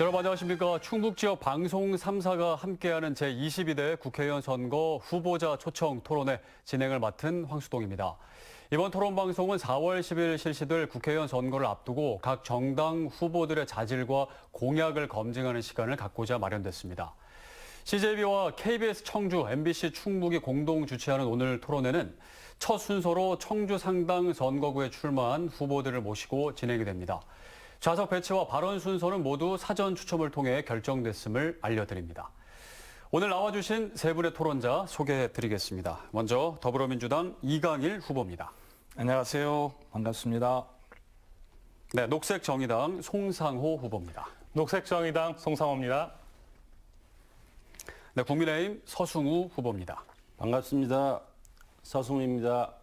여러분 안녕하십니까. 충북 지역 방송 3사가 함께하는 제22대 국회의원 선거 후보자 초청 토론회 진행을 맡은 황수동입니다. 이번 토론 방송은 4월 10일 실시될 국회의원 선거를 앞두고 각 정당 후보들의 자질과 공약을 검증하는 시간을 갖고자 마련됐습니다. CJB와 KBS 청주, MBC 충북이 공동 주최하는 오늘 토론회는 첫 순서로 청주 상당 선거구에 출마한 후보들을 모시고 진행이 됩니다. 좌석 배치와 발언 순서는 모두 사전 추첨을 통해 결정됐음을 알려드립니다. 오늘 나와주신 세 분의 토론자 소개해드리겠습니다. 먼저 더불어민주당 이강일 후보입니다. 안녕하세요. 반갑습니다. 네, 녹색정의당 송상호 후보입니다. 녹색정의당 송상호입니다. 네, 국민의힘 서승우 후보입니다. 반갑습니다. 서승우입니다.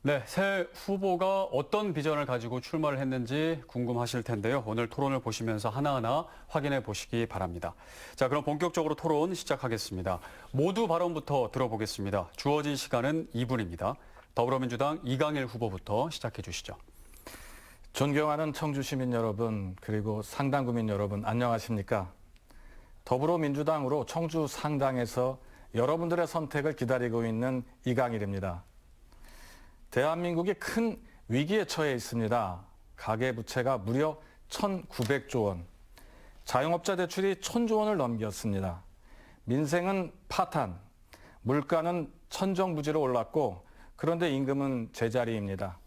네, 새 후보가 어떤 비전을 가지고 출마를 했는지 궁금하실 텐데요. 오늘 토론을 보시면서 하나하나 확인해 보시기 바랍니다. 자, 그럼 본격적으로 토론 시작하겠습니다. 모두 발언부터 들어보겠습니다. 주어진 시간은 2분입니다. 더불어민주당 이강일 후보부터 시작해 주시죠. 존경하는 청주 시민 여러분, 그리고 상당구민 여러분, 안녕하십니까? 더불어민주당으로 청주 상당에서 여러분들의 선택을 기다리고 있는 이강일입니다. 대한민국이 큰 위기에 처해 있습니다. 가계부채가 무려 1,900조 원, 자영업자 대출이 1,000조 원을 넘겼습니다. 민생은 파탄, 물가는 천정부지로 올랐고 그런데 임금은 제자리입니다.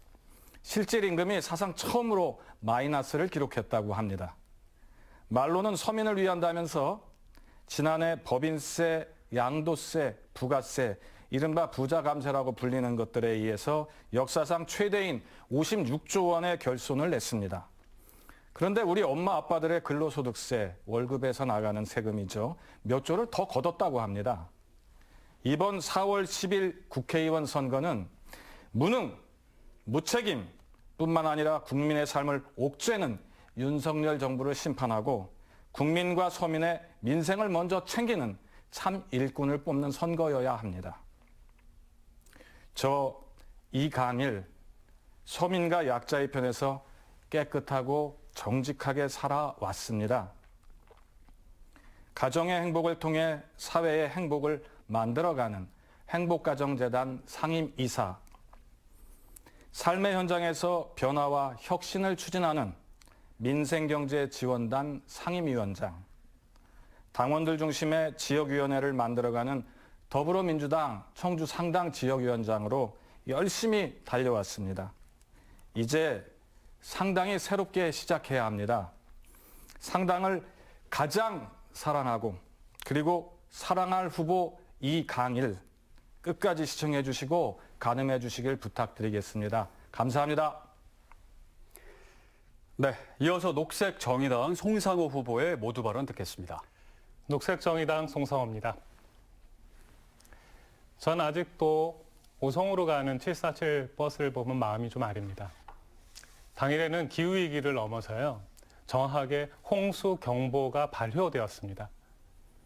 실질 임금이 사상 처음으로 마이너스를 기록했다고 합니다. 말로는 서민을 위한다면서 지난해 법인세, 양도세, 부가세, 이른바 부자 감세라고 불리는 것들에 의해서 역사상 최대인 56조 원의 결손을 냈습니다. 그런데 우리 엄마 아빠들의 근로소득세, 월급에서 나가는 세금이죠. 몇 조를 더 걷었다고 합니다. 이번 4월 10일 국회의원 선거는 무능, 무책임 뿐만 아니라 국민의 삶을 옥죄는 윤석열 정부를 심판하고 국민과 서민의 민생을 먼저 챙기는 참 일꾼을 뽑는 선거여야 합니다. 저 이강일, 서민과 약자의 편에서 깨끗하고 정직하게 살아왔습니다. 가정의 행복을 통해 사회의 행복을 만들어가는 행복가정재단 상임이사, 삶의 현장에서 변화와 혁신을 추진하는 민생경제지원단 상임위원장, 당원들 중심의 지역위원회를 만들어가는 더불어민주당 청주 상당 지역위원장으로 열심히 달려왔습니다. 이제 상당히 새롭게 시작해야 합니다. 상당을 가장 사랑하고 그리고 사랑할 후보 이강일, 끝까지 시청해 주시고 가늠해 주시길 부탁드리겠습니다. 감사합니다. 네, 이어서 녹색정의당 송상호 후보의 모두 발언 듣겠습니다. 녹색정의당 송상호입니다. 전 아직도 오송으로 가는 747 버스를 보면 마음이 좀 아립니다. 당일에는 기후위기를 넘어서요, 정확하게 홍수경보가 발효되었습니다.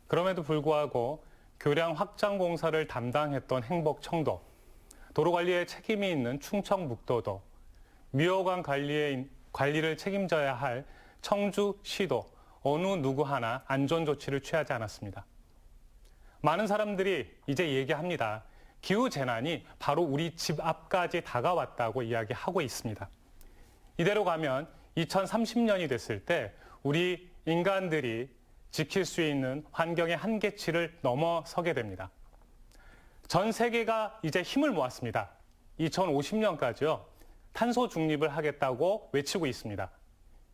그럼에도 불구하고 교량 확장 공사를 담당했던 행복청도, 도로관리에 책임이 있는 충청북도도, 미호강 관리를 책임져야 할 청주시도 어느 누구 하나 안전조치를 취하지 않았습니다. 많은 사람들이 이제 얘기합니다. 기후재난이 바로 우리 집 앞까지 다가왔다고 이야기하고 있습니다. 이대로 가면 2030년이 됐을 때 우리 인간들이 지킬 수 있는 환경의 한계치를 넘어서게 됩니다. 전 세계가 이제 힘을 모았습니다. 2050년까지요, 탄소 중립을 하겠다고 외치고 있습니다.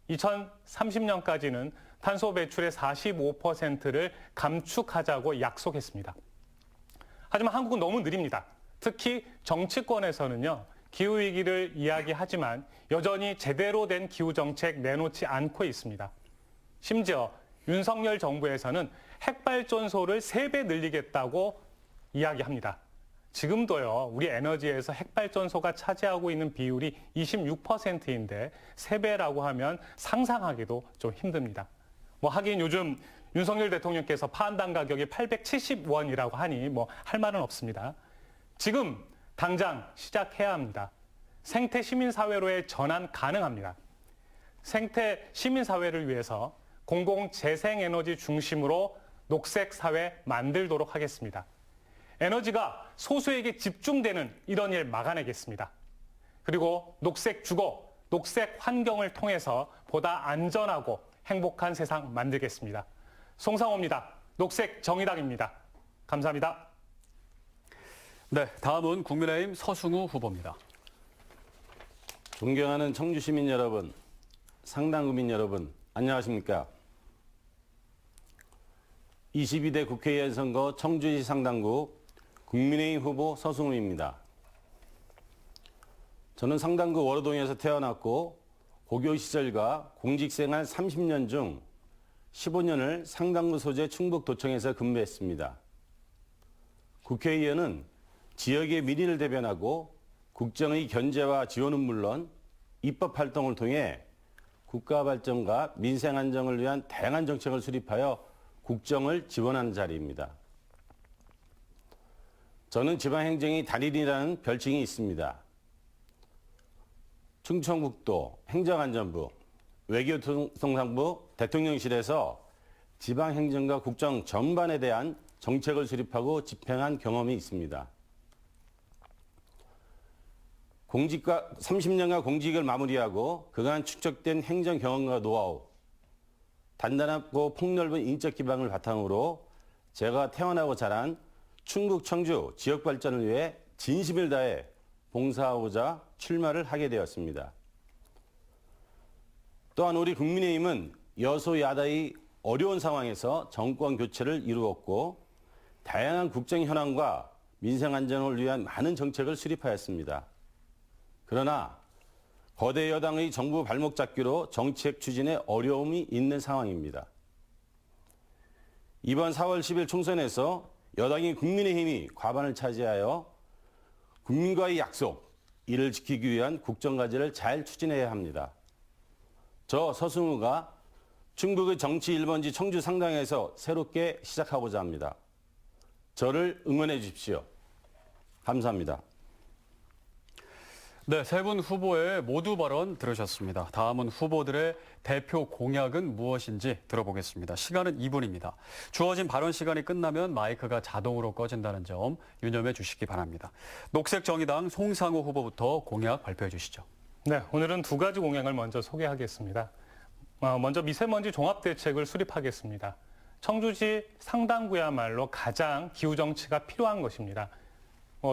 2030년까지는 탄소 배출의 45%를 감축하자고 약속했습니다. 하지만 한국은 너무 느립니다. 특히 정치권에서는요, 기후위기를 이야기하지만 여전히 제대로 된 기후정책 내놓지 않고 있습니다. 심지어 윤석열 정부에서는 핵발전소를 3배 늘리겠다고 이야기합니다. 지금도요, 우리 에너지에서 핵발전소가 차지하고 있는 비율이 26%인데 3배라고 하면 상상하기도 좀 힘듭니다. 하긴 요즘 윤석열 대통령께서 파한당 가격이 870원이라고 하니 할 말은 없습니다. 지금 당장 시작해야 합니다. 생태 시민사회로의 전환 가능합니다. 생태 시민사회를 위해서 공공재생에너지 중심으로 녹색사회 만들도록 하겠습니다. 에너지가 소수에게 집중되는 이런 일 막아내겠습니다. 그리고 녹색 주거, 녹색 환경을 통해서 보다 안전하고 행복한 세상 만들겠습니다. 송상호입니다. 녹색 정의당입니다. 감사합니다. 네, 다음은 국민의힘 서승우 후보입니다. 존경하는 청주 시민 여러분, 상당구민 여러분, 안녕하십니까? 22대 국회의원 선거 청주시 상당구 국민의힘 후보 서승우입니다. 저는 상당구 월호동에서 태어났고 고교 시절과 공직생활 30년 중 15년을 상당구 소재 충북도청에서 근무했습니다. 국회의원은 지역의 민의를 대변하고 국정의 견제와 지원은 물론 입법 활동을 통해 국가 발전과 민생 안정을 위한 다양한 정책을 수립하여 국정을 지원하는 자리입니다. 저는 지방행정의 달인이라는 별칭이 있습니다. 충청북도 행정안전부, 외교통상부, 대통령실에서 지방행정과 국정 전반에 대한 정책을 수립하고 집행한 경험이 있습니다. 30년간 공직을 마무리하고 그간 축적된 행정 경험과 노하우, 단단하고 폭넓은 인적 기반을 바탕으로 제가 태어나고 자란 충북 청주 지역 발전을 위해 진심을 다해 봉사하고자 출마를 하게 되었습니다. 또한 우리 국민의힘은 여소야다의 어려운 상황에서 정권 교체를 이루었고 다양한 국정 현안과 민생 안정을 위한 많은 정책을 수립하였습니다. 그러나 거대 여당의 정부 발목 잡기로 정책 추진에 어려움이 있는 상황입니다. 이번 4월 10일 총선에서 여당인 국민의힘이 과반을 차지하여 국민과의 약속, 이를 지키기 위한 국정과제를 잘 추진해야 합니다. 저 서승우가 충북의 정치 1번지 청주 상당에서 새롭게 시작하고자 합니다. 저를 응원해 주십시오. 감사합니다. 네, 세 분 후보의 모두 발언 들으셨습니다. 다음은 후보들의 대표 공약은 무엇인지 들어보겠습니다. 시간은 2분입니다. 주어진 발언 시간이 끝나면 마이크가 자동으로 꺼진다는 점 유념해 주시기 바랍니다. 녹색정의당 송상호 후보부터 공약 발표해 주시죠. 네, 오늘은 두 가지 공약을 먼저 소개하겠습니다. 먼저 미세먼지 종합대책을 수립하겠습니다. 청주시 상당구야말로 가장 기후정치가 필요한 것입니다.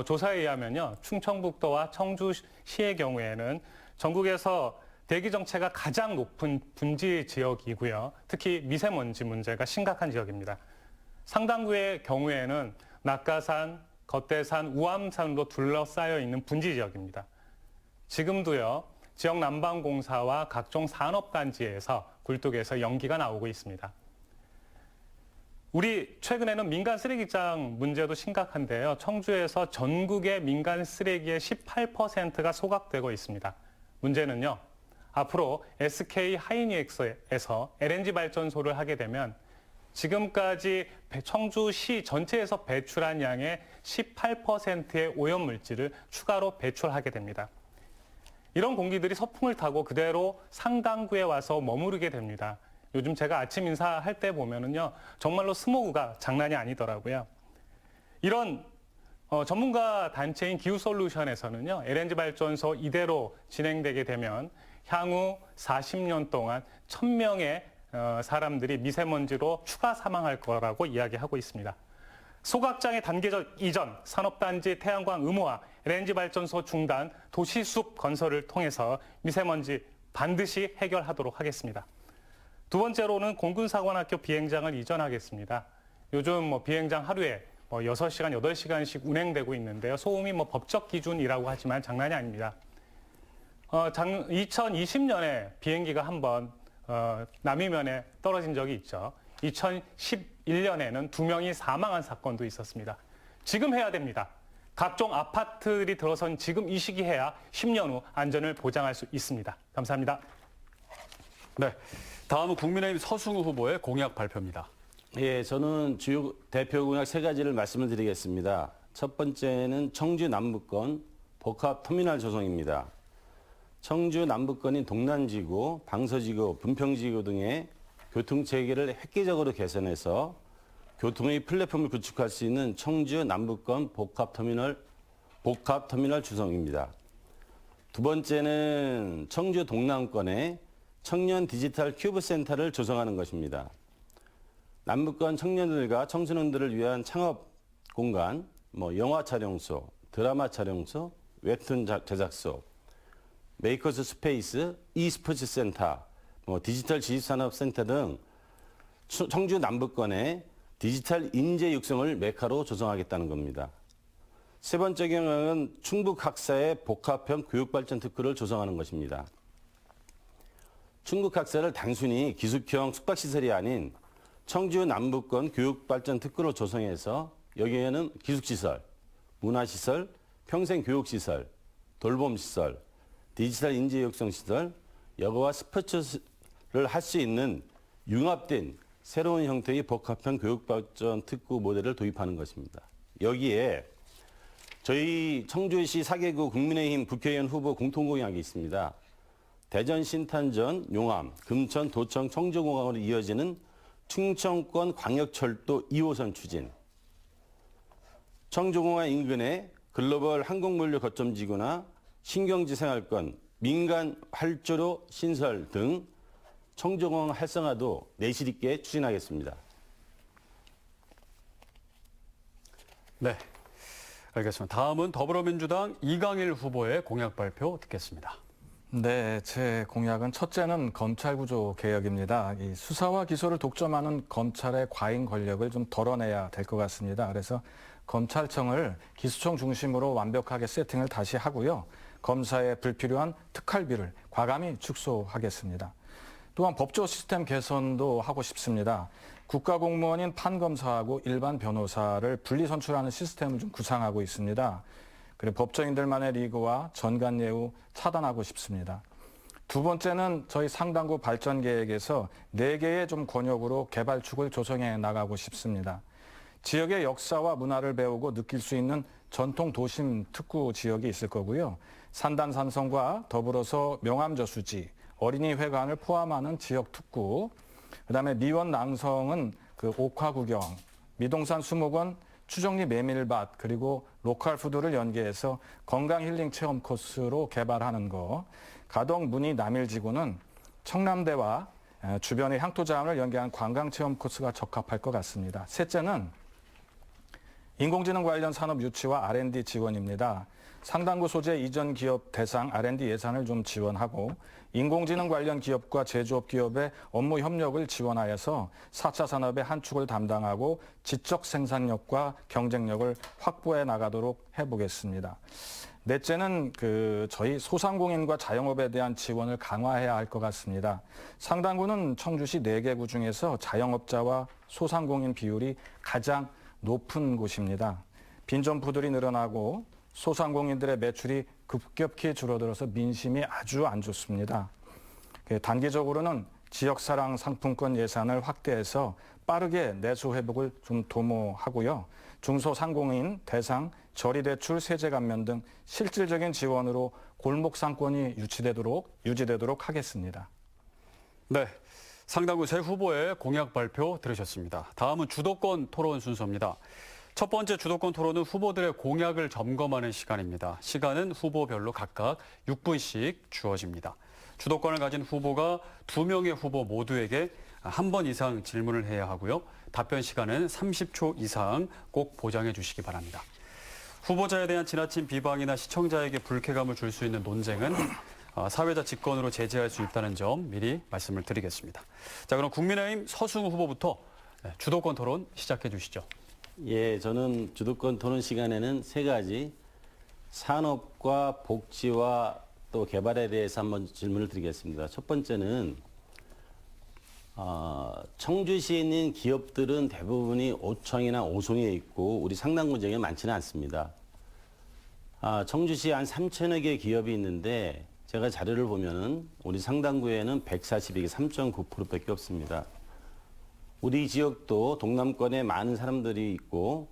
조사에 의하면요, 충청북도와 청주시의 경우에는 전국에서 대기 정체가 가장 높은 분지 지역이고요. 특히 미세먼지 문제가 심각한 지역입니다. 상당구의 경우에는 낙가산, 겉대산, 우암산으로 둘러싸여 있는 분지 지역입니다. 지금도요, 지역 난방공사와 각종 산업단지에서 굴뚝에서 연기가 나오고 있습니다. 우리 최근에는 민간 쓰레기장 문제도 심각한데요. 청주에서 전국의 민간 쓰레기의 18%가 소각되고 있습니다. 문제는요, 앞으로 SK 하이닉스에서 LNG 발전소를 하게 되면 지금까지 청주시 전체에서 배출한 양의 18%의 오염물질을 추가로 배출하게 됩니다. 이런 공기들이 서풍을 타고 그대로 상당구에 와서 머무르게 됩니다. 요즘 제가 아침 인사할 때 보면은요, 정말로 스모그가 장난이 아니더라고요. 이런 전문가 단체인 기후솔루션에서는요, LNG 발전소 이대로 진행되게 되면 향후 40년 동안 1000명의 사람들이 미세먼지로 추가 사망할 거라고 이야기하고 있습니다. 소각장의 단계적 이전, 산업단지 태양광 의무화, LNG 발전소 중단, 도시숲 건설을 통해서 미세먼지 반드시 해결하도록 하겠습니다. 두 번째로는 공군사관학교 비행장을 이전하겠습니다. 요즘 비행장 하루에 6시간, 8시간씩 운행되고 있는데요. 소음이 법적 기준이라고 하지만 장난이 아닙니다. 2020년에 비행기가 한번 남이면에 떨어진 적이 있죠. 2011년에는 2명이 사망한 사건도 있었습니다. 지금 해야 됩니다. 각종 아파트들이 들어선 지금 이 시기 해야 10년 후 안전을 보장할 수 있습니다. 감사합니다. 네, 다음은 국민의힘 서승우 후보의 공약 발표입니다. 예, 저는 주요 대표 공약 3가지를 말씀을 드리겠습니다. 첫 번째는 청주 남부권 복합 터미널 조성입니다. 청주 남부권인 동남지구, 방서지구, 분평지구 등의 교통체계를 획기적으로 개선해서 교통의 플랫폼을 구축할 수 있는 청주 남부권 복합터미널 주성입니다. 두 번째는 청주 동남권에 청년 디지털 큐브 센터를 조성하는 것입니다. 남부권 청년들과 청소년들을 위한 창업 공간, 영화 촬영소, 드라마 촬영소, 웹툰 제작소, 메이커스 스페이스, e스포츠 센터, 디지털 지식산업센터 등 청주 남부권에 디지털 인재 육성을 메카로 조성하겠다는 겁니다. 세 번째 경우는 충북학사의 복합형 교육발전 특구를 조성하는 것입니다. 충북학사를 단순히 기숙형 숙박시설이 아닌 청주 남부권 교육발전 특구로 조성해서 여기에는 기숙시설, 문화시설, 평생교육시설, 돌봄시설, 디지털 인재육성시설, 여가와 스포츠를 할 수 있는 융합된 새로운 형태의 복합형 교육발전 특구 모델을 도입하는 것입니다. 여기에 저희 청주시 4개구 국민의힘 국회의원 후보 공통공약이 있습니다. 대전 신탄전, 용암, 금천, 도청, 청주공항으로 이어지는 충청권 광역철도 2호선 추진, 청주공항 인근의 글로벌 항공물류 거점지구나 신경지 생활권, 민간 활주로 신설 등 청주공항 활성화도 내실 있게 추진하겠습니다. 네, 알겠습니다. 다음은 더불어민주당 이강일 후보의 공약 발표 듣겠습니다. 네, 제 공약은 첫째는 검찰 구조 개혁입니다. 이 수사와 기소를 독점하는 검찰의 과잉 권력을 좀 덜어내야 될 것 같습니다. 그래서 검찰청을 기수청 중심으로 완벽하게 세팅을 다시 하고요. 검사의 불필요한 특활비를 과감히 축소하겠습니다. 또한 법조 시스템 개선도 하고 싶습니다. 국가공무원인 판검사하고 일반 변호사를 분리 선출하는 시스템을 좀 구상하고 있습니다. 그리고 법조인들만의 리그와 전관예우 차단하고 싶습니다. 두 번째는 저희 상당구 발전 계획에서 4개의 좀 권역으로 개발축을 조성해 나가고 싶습니다. 지역의 역사와 문화를 배우고 느낄 수 있는 전통 도심 특구 지역이 있을 거고요. 산단산성과 더불어서 명암저수지, 어린이회관을 포함하는 지역 특구, 그다음에 미원 낭성은 그 옥화구경, 미동산 수목원, 추정리 메밀밭, 그리고 로컬 푸드를 연계해서 건강 힐링 체험 코스로 개발하는 거, 가덕 문희 남일지구는 청남대와 주변의 향토자원을 연계한 관광 체험 코스가 적합할 것 같습니다. 셋째는 인공지능 관련 산업 유치와 R&D 지원입니다. 상당구 소재 이전 기업 대상 R&D 예산을 좀 지원하고 인공지능 관련 기업과 제조업 기업의 업무 협력을 지원하여서 4차 산업의 한 축을 담당하고 지적 생산력과 경쟁력을 확보해 나가도록 해보겠습니다. 넷째는 저희 소상공인과 자영업에 대한 지원을 강화해야 할 것 같습니다. 상당구는 청주시 4개구 중에서 자영업자와 소상공인 비율이 가장 높은 곳입니다. 빈점포들이 늘어나고 소상공인들의 매출이 급격히 줄어들어서 민심이 아주 안 좋습니다. 단기적으로는 지역사랑 상품권 예산을 확대해서 빠르게 내수 회복을 좀 도모하고요. 중소상공인 대상 저리대출 세제 감면 등 실질적인 지원으로 골목 상권이 유지되도록 하겠습니다. 네, 상당구 새 후보의 공약 발표 들으셨습니다. 다음은 주도권 토론 순서입니다. 첫 번째 주도권 토론은 후보들의 공약을 점검하는 시간입니다. 시간은 후보별로 각각 6분씩 주어집니다. 주도권을 가진 후보가 2명의 후보 모두에게 한 번 이상 질문을 해야 하고요. 답변 시간은 30초 이상 꼭 보장해 주시기 바랍니다. 후보자에 대한 지나친 비방이나 시청자에게 불쾌감을 줄 수 있는 논쟁은 사회자 직권으로 제재할 수 있다는 점 미리 말씀을 드리겠습니다. 자, 그럼 국민의힘 서승우 후보부터 주도권 토론 시작해 주시죠. 예, 저는 주도권 토론 시간에는 3가지 산업과 복지와 또 개발에 대해서 한번 질문을 드리겠습니다. 첫 번째는 청주시에 있는 기업들은 대부분이 5청이나 5송에 있고 우리 상당구 지역에 많지는 않습니다. 청주시에 한 3천여 개의 기업이 있는데 제가 자료를 보면은 우리 상당구에는 142개, 3.9%밖에 없습니다. 우리 지역도 동남권에 많은 사람들이 있고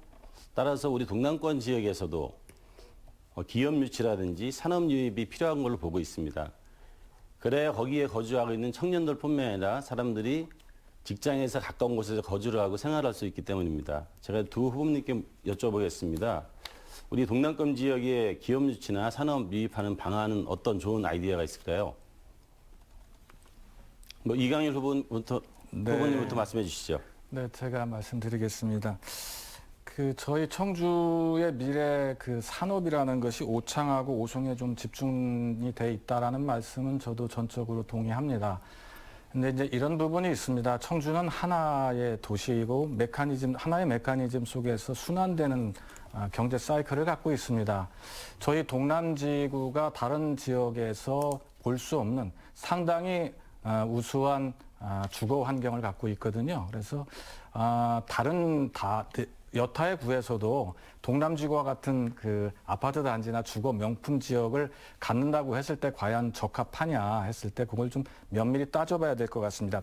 따라서 우리 동남권 지역에서도 기업 유치라든지 산업 유입이 필요한 걸로 보고 있습니다. 그래야 거기에 거주하고 있는 청년들뿐만 아니라 사람들이 직장에서 가까운 곳에서 거주를 하고 생활할 수 있기 때문입니다. 제가 두 후보님께 여쭤보겠습니다. 우리 동남권 지역의 기업 유치나 산업 유입하는 방안은 어떤 좋은 아이디어가 있을까요? 뭐 이강일 후보님부터 말씀해 주시죠. 네, 제가 말씀드리겠습니다. 저희 청주의 미래 산업이라는 것이 오창하고 오송에 좀 집중이 돼 있다라는 말씀은 저도 전적으로 동의합니다. 근데 이제 이런 부분이 있습니다. 청주는 하나의 도시이고 하나의 메커니즘 속에서 순환되는 경제 사이클을 갖고 있습니다. 저희 동남지구가 다른 지역에서 볼 수 없는 상당히 우수한 주거 환경을 갖고 있거든요. 그래서 여타의 구에서도 동남지구와 같은 아파트 단지나 주거 명품 지역을 갖는다고 했을 때 과연 적합하냐 했을 때 그걸 좀 면밀히 따져봐야 될 것 같습니다.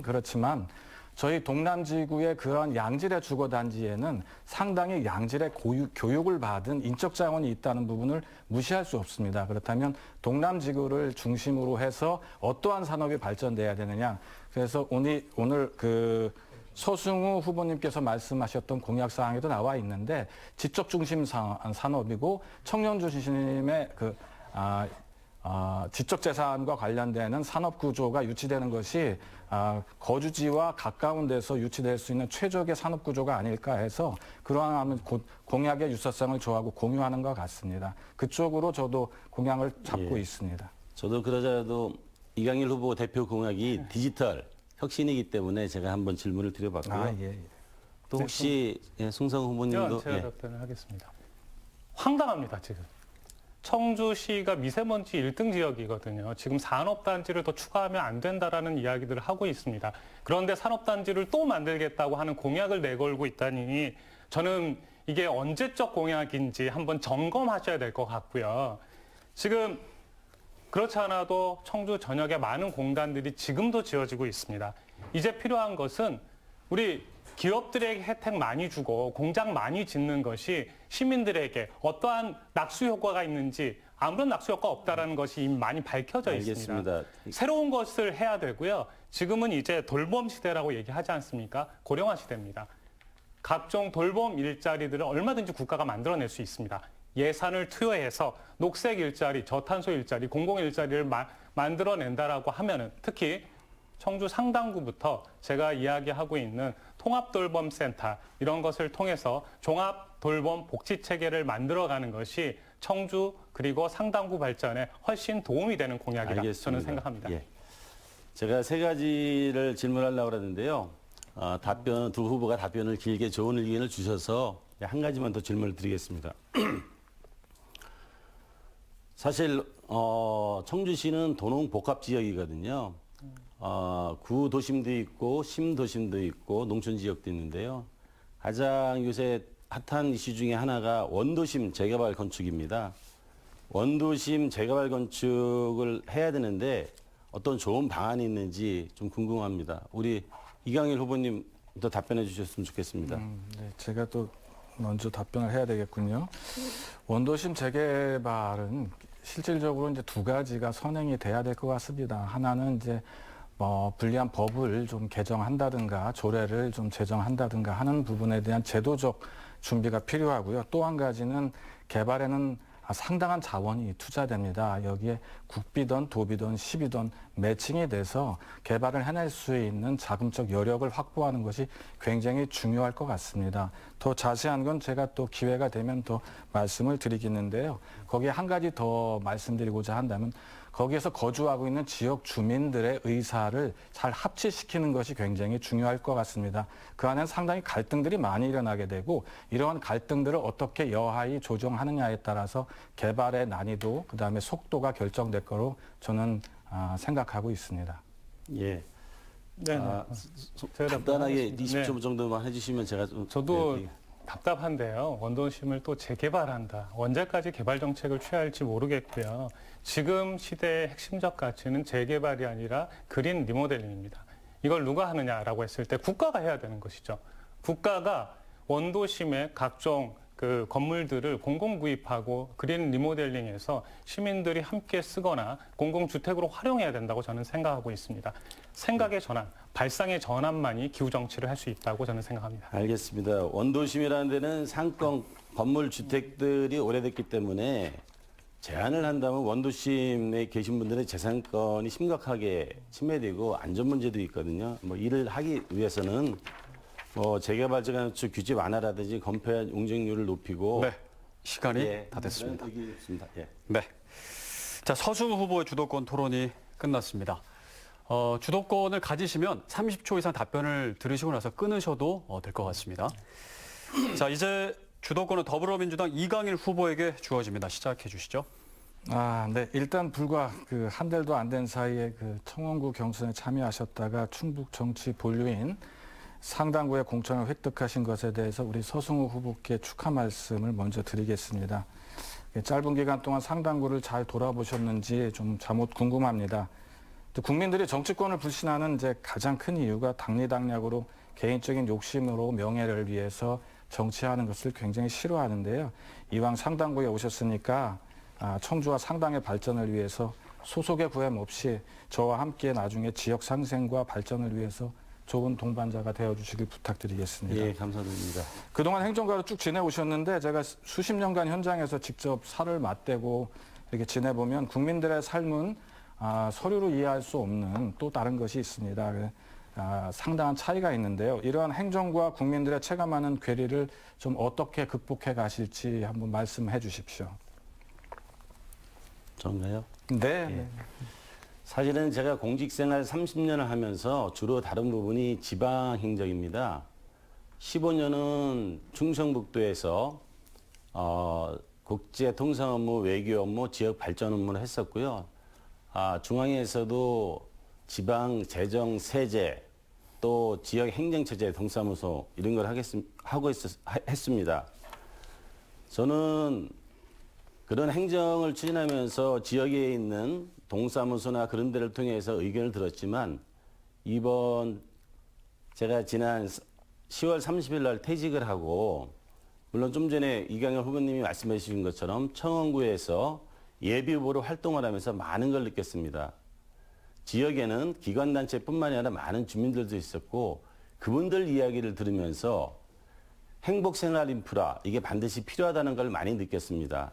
그렇지만 저희 동남지구의 그러한 양질의 주거 단지에는 상당히 양질의 교육을 받은 인적 자원이 있다는 부분을 무시할 수 없습니다. 그렇다면 동남지구를 중심으로 해서 어떠한 산업이 발전돼야 되느냐. 그래서 오늘 서승우 후보님께서 말씀하셨던 공약 사항에도 나와 있는데 지적 중심 산업이고 청년 중심의 지적 재산과 관련되는 산업 구조가 유치되는 것이 거주지와 가까운 데서 유치될 수 있는 최적의 산업 구조가 아닐까 해서 그러한 공약의 유사성을 저하고 공유하는 것 같습니다. 그쪽으로 저도 공약을 잡고 있습니다. 저도 그러자도 이강일 후보 대표 공약이 디지털 혁신이기 때문에 제가 한번 질문을 드려봤고요. 또 혹시 송성 후보님도 제가 답변을 하겠습니다. 황당합니다, 지금. 청주시가 미세먼지 1등 지역이거든요. 지금 산업단지를 더 추가하면 안 된다라는 이야기들을 하고 있습니다. 그런데 산업단지를 또 만들겠다고 하는 공약을 내걸고 있다니 저는 이게 언제적 공약인지 한번 점검하셔야 될 것 같고요. 지금 그렇지 않아도 청주 전역에 많은 공단들이 지금도 지어지고 있습니다. 이제 필요한 것은 우리 기업들에게 혜택 많이 주고 공장 많이 짓는 것이 시민들에게 어떠한 낙수 효과가 있는지 아무런 낙수 효과 없다라는 것이 이미 많이 밝혀져 있습니다. 알겠습니다. 새로운 것을 해야 되고요. 지금은 이제 돌봄 시대라고 얘기하지 않습니까? 고령화 시대입니다. 각종 돌봄 일자리들을 얼마든지 국가가 만들어낼 수 있습니다. 예산을 투여해서 녹색 일자리, 저탄소 일자리, 공공 일자리를 만들어낸다라고 하면은 특히 청주 상당구부터 제가 이야기하고 있는 통합돌봄센터 이런 것을 통해서 종합돌봄 복지체계를 만들어가는 것이 청주 그리고 상당구 발전에 훨씬 도움이 되는 공약이다. 알겠습니다. 저는 생각합니다. 예. 제가 세 가지를 질문하려고 그러는데요. 두 후보가 답변을 길게 좋은 의견을 주셔서 한 가지만 더 질문을 드리겠습니다. 사실 청주시는 도농 복합 지역이거든요. 구도심도 있고 심도심도 있고 농촌 지역도 있는데요. 가장 요새 핫한 이슈 중에 하나가 원도심 재개발 건축입니다. 원도심 재개발 건축을 해야 되는데 어떤 좋은 방안이 있는지 좀 궁금합니다. 우리 이강일 후보님도 답변해 주셨으면 좋겠습니다. 네, 제가 또 먼저 답변을 해야 되겠군요. 원도심 재개발은 실질적으로 이제 두 가지가 선행이 돼야 될 것 같습니다. 하나는 이제 불리한 법을 좀 개정한다든가 조례를 좀 제정한다든가 하는 부분에 대한 제도적 준비가 필요하고요. 또 한 가지는 개발에는 상당한 자원이 투자됩니다. 여기에 국비든 도비든 시비든 매칭이 돼서 개발을 해낼 수 있는 자금적 여력을 확보하는 것이 굉장히 중요할 것 같습니다. 더 자세한 건 제가 또 기회가 되면 더 말씀을 드리겠는데요. 거기에 한 가지 더 말씀드리고자 한다면 거기에서 거주하고 있는 지역 주민들의 의사를 잘 합치시키는 것이 굉장히 중요할 것 같습니다. 그 안에는 상당히 갈등들이 많이 일어나게 되고 이러한 갈등들을 어떻게 여하히 조정하느냐에 따라서 개발의 난이도, 그다음에 속도가 결정될 거로 저는 생각하고 있습니다. 예. 네. 간단하게 20초 정도만 해주시면 제가 좀. 저도 답답한데요. 원도심을 또 재개발한다. 언제까지 개발 정책을 취할지 모르겠고요. 지금 시대의 핵심적 가치는 재개발이 아니라 그린 리모델링입니다. 이걸 누가 하느냐라고 했을 때 국가가 해야 되는 것이죠. 국가가 원도심의 각종 그 건물들을 공공 구입하고 그린 리모델링해서 시민들이 함께 쓰거나 공공주택으로 활용해야 된다고 저는 생각하고 있습니다. 생각의 전환, 발상의 전환만이 기후 정치를 할 수 있다고 저는 생각합니다. 알겠습니다. 원도심이라는 데는 상권 건물 주택들이 오래됐기 때문에 제한을 한다면 원도심에 계신 분들의 재산권이 심각하게 침해되고 안전 문제도 있거든요. 뭐 이를 하기 위해서는 뭐 재개발 건축 규제 완화라든지 건폐 용적률을 높이고 네, 시간이 예, 다 됐습니다. 그런 의견이 있습니다. 예. 네. 자, 서승우 후보의 주도권 토론이 끝났습니다. 주도권을 가지시면 30초 이상 답변을 들으시고 나서 끊으셔도 될 것 같습니다. 자, 이제 주도권은 더불어민주당 이강일 후보에게 주어집니다. 시작해 주시죠. 네. 일단 불과 그 한 달도 안 된 사이에 그 청원구 경선에 참여하셨다가 충북 정치 본류인 상당구의 공천을 획득하신 것에 대해서 우리 서승우 후보께 축하 말씀을 먼저 드리겠습니다. 짧은 기간 동안 상당구를 잘 돌아보셨는지 좀 자못 궁금합니다. 또 국민들이 정치권을 불신하는 이제 가장 큰 이유가 당리당략으로 개인적인 욕심으로 명예를 위해서 정치하는 것을 굉장히 싫어하는데요. 이왕 상당구에 오셨으니까 청주와 상당의 발전을 위해서 소속의 구애낌 없이 저와 함께 나중에 지역 상생과 발전을 위해서 좋은 동반자가 되어주시길 부탁드리겠습니다. 예, 감사드립니다. 그동안 행정가로 쭉 지내오셨는데 제가 수십 년간 현장에서 직접 살을 맞대고 이렇게 지내보면 국민들의 삶은 서류로 이해할 수 없는 또 다른 것이 있습니다. 상당한 차이가 있는데요. 이러한 행정과 국민들의 체감하는 괴리를 좀 어떻게 극복해 가실지 한번 말씀해 주십시오. 전가요? 네. 사실은 제가 공직생활 30년을 하면서 주로 다른 부분이 지방행정입니다. 15년은 충청북도에서 국제통상 업무, 외교 업무, 지역 발전 업무를 했었고요. 중앙에서도 지방 재정, 세제, 또 지역 행정체제, 동사무소 이런 걸 했습니다. 저는 그런 행정을 추진하면서 지역에 있는 동사무소나 그런 데를 통해서 의견을 들었지만 이번 제가 지난 10월 30일 날 퇴직을 하고 물론 좀 전에 이강일 후보님이 말씀해 주신 것처럼 청원구에서 예비후보로 활동을 하면서 많은 걸 느꼈습니다. 지역에는 기관단체뿐만이 아니라 많은 주민들도 있었고 그분들 이야기를 들으면서 행복생활 인프라 이게 반드시 필요하다는 걸 많이 느꼈습니다.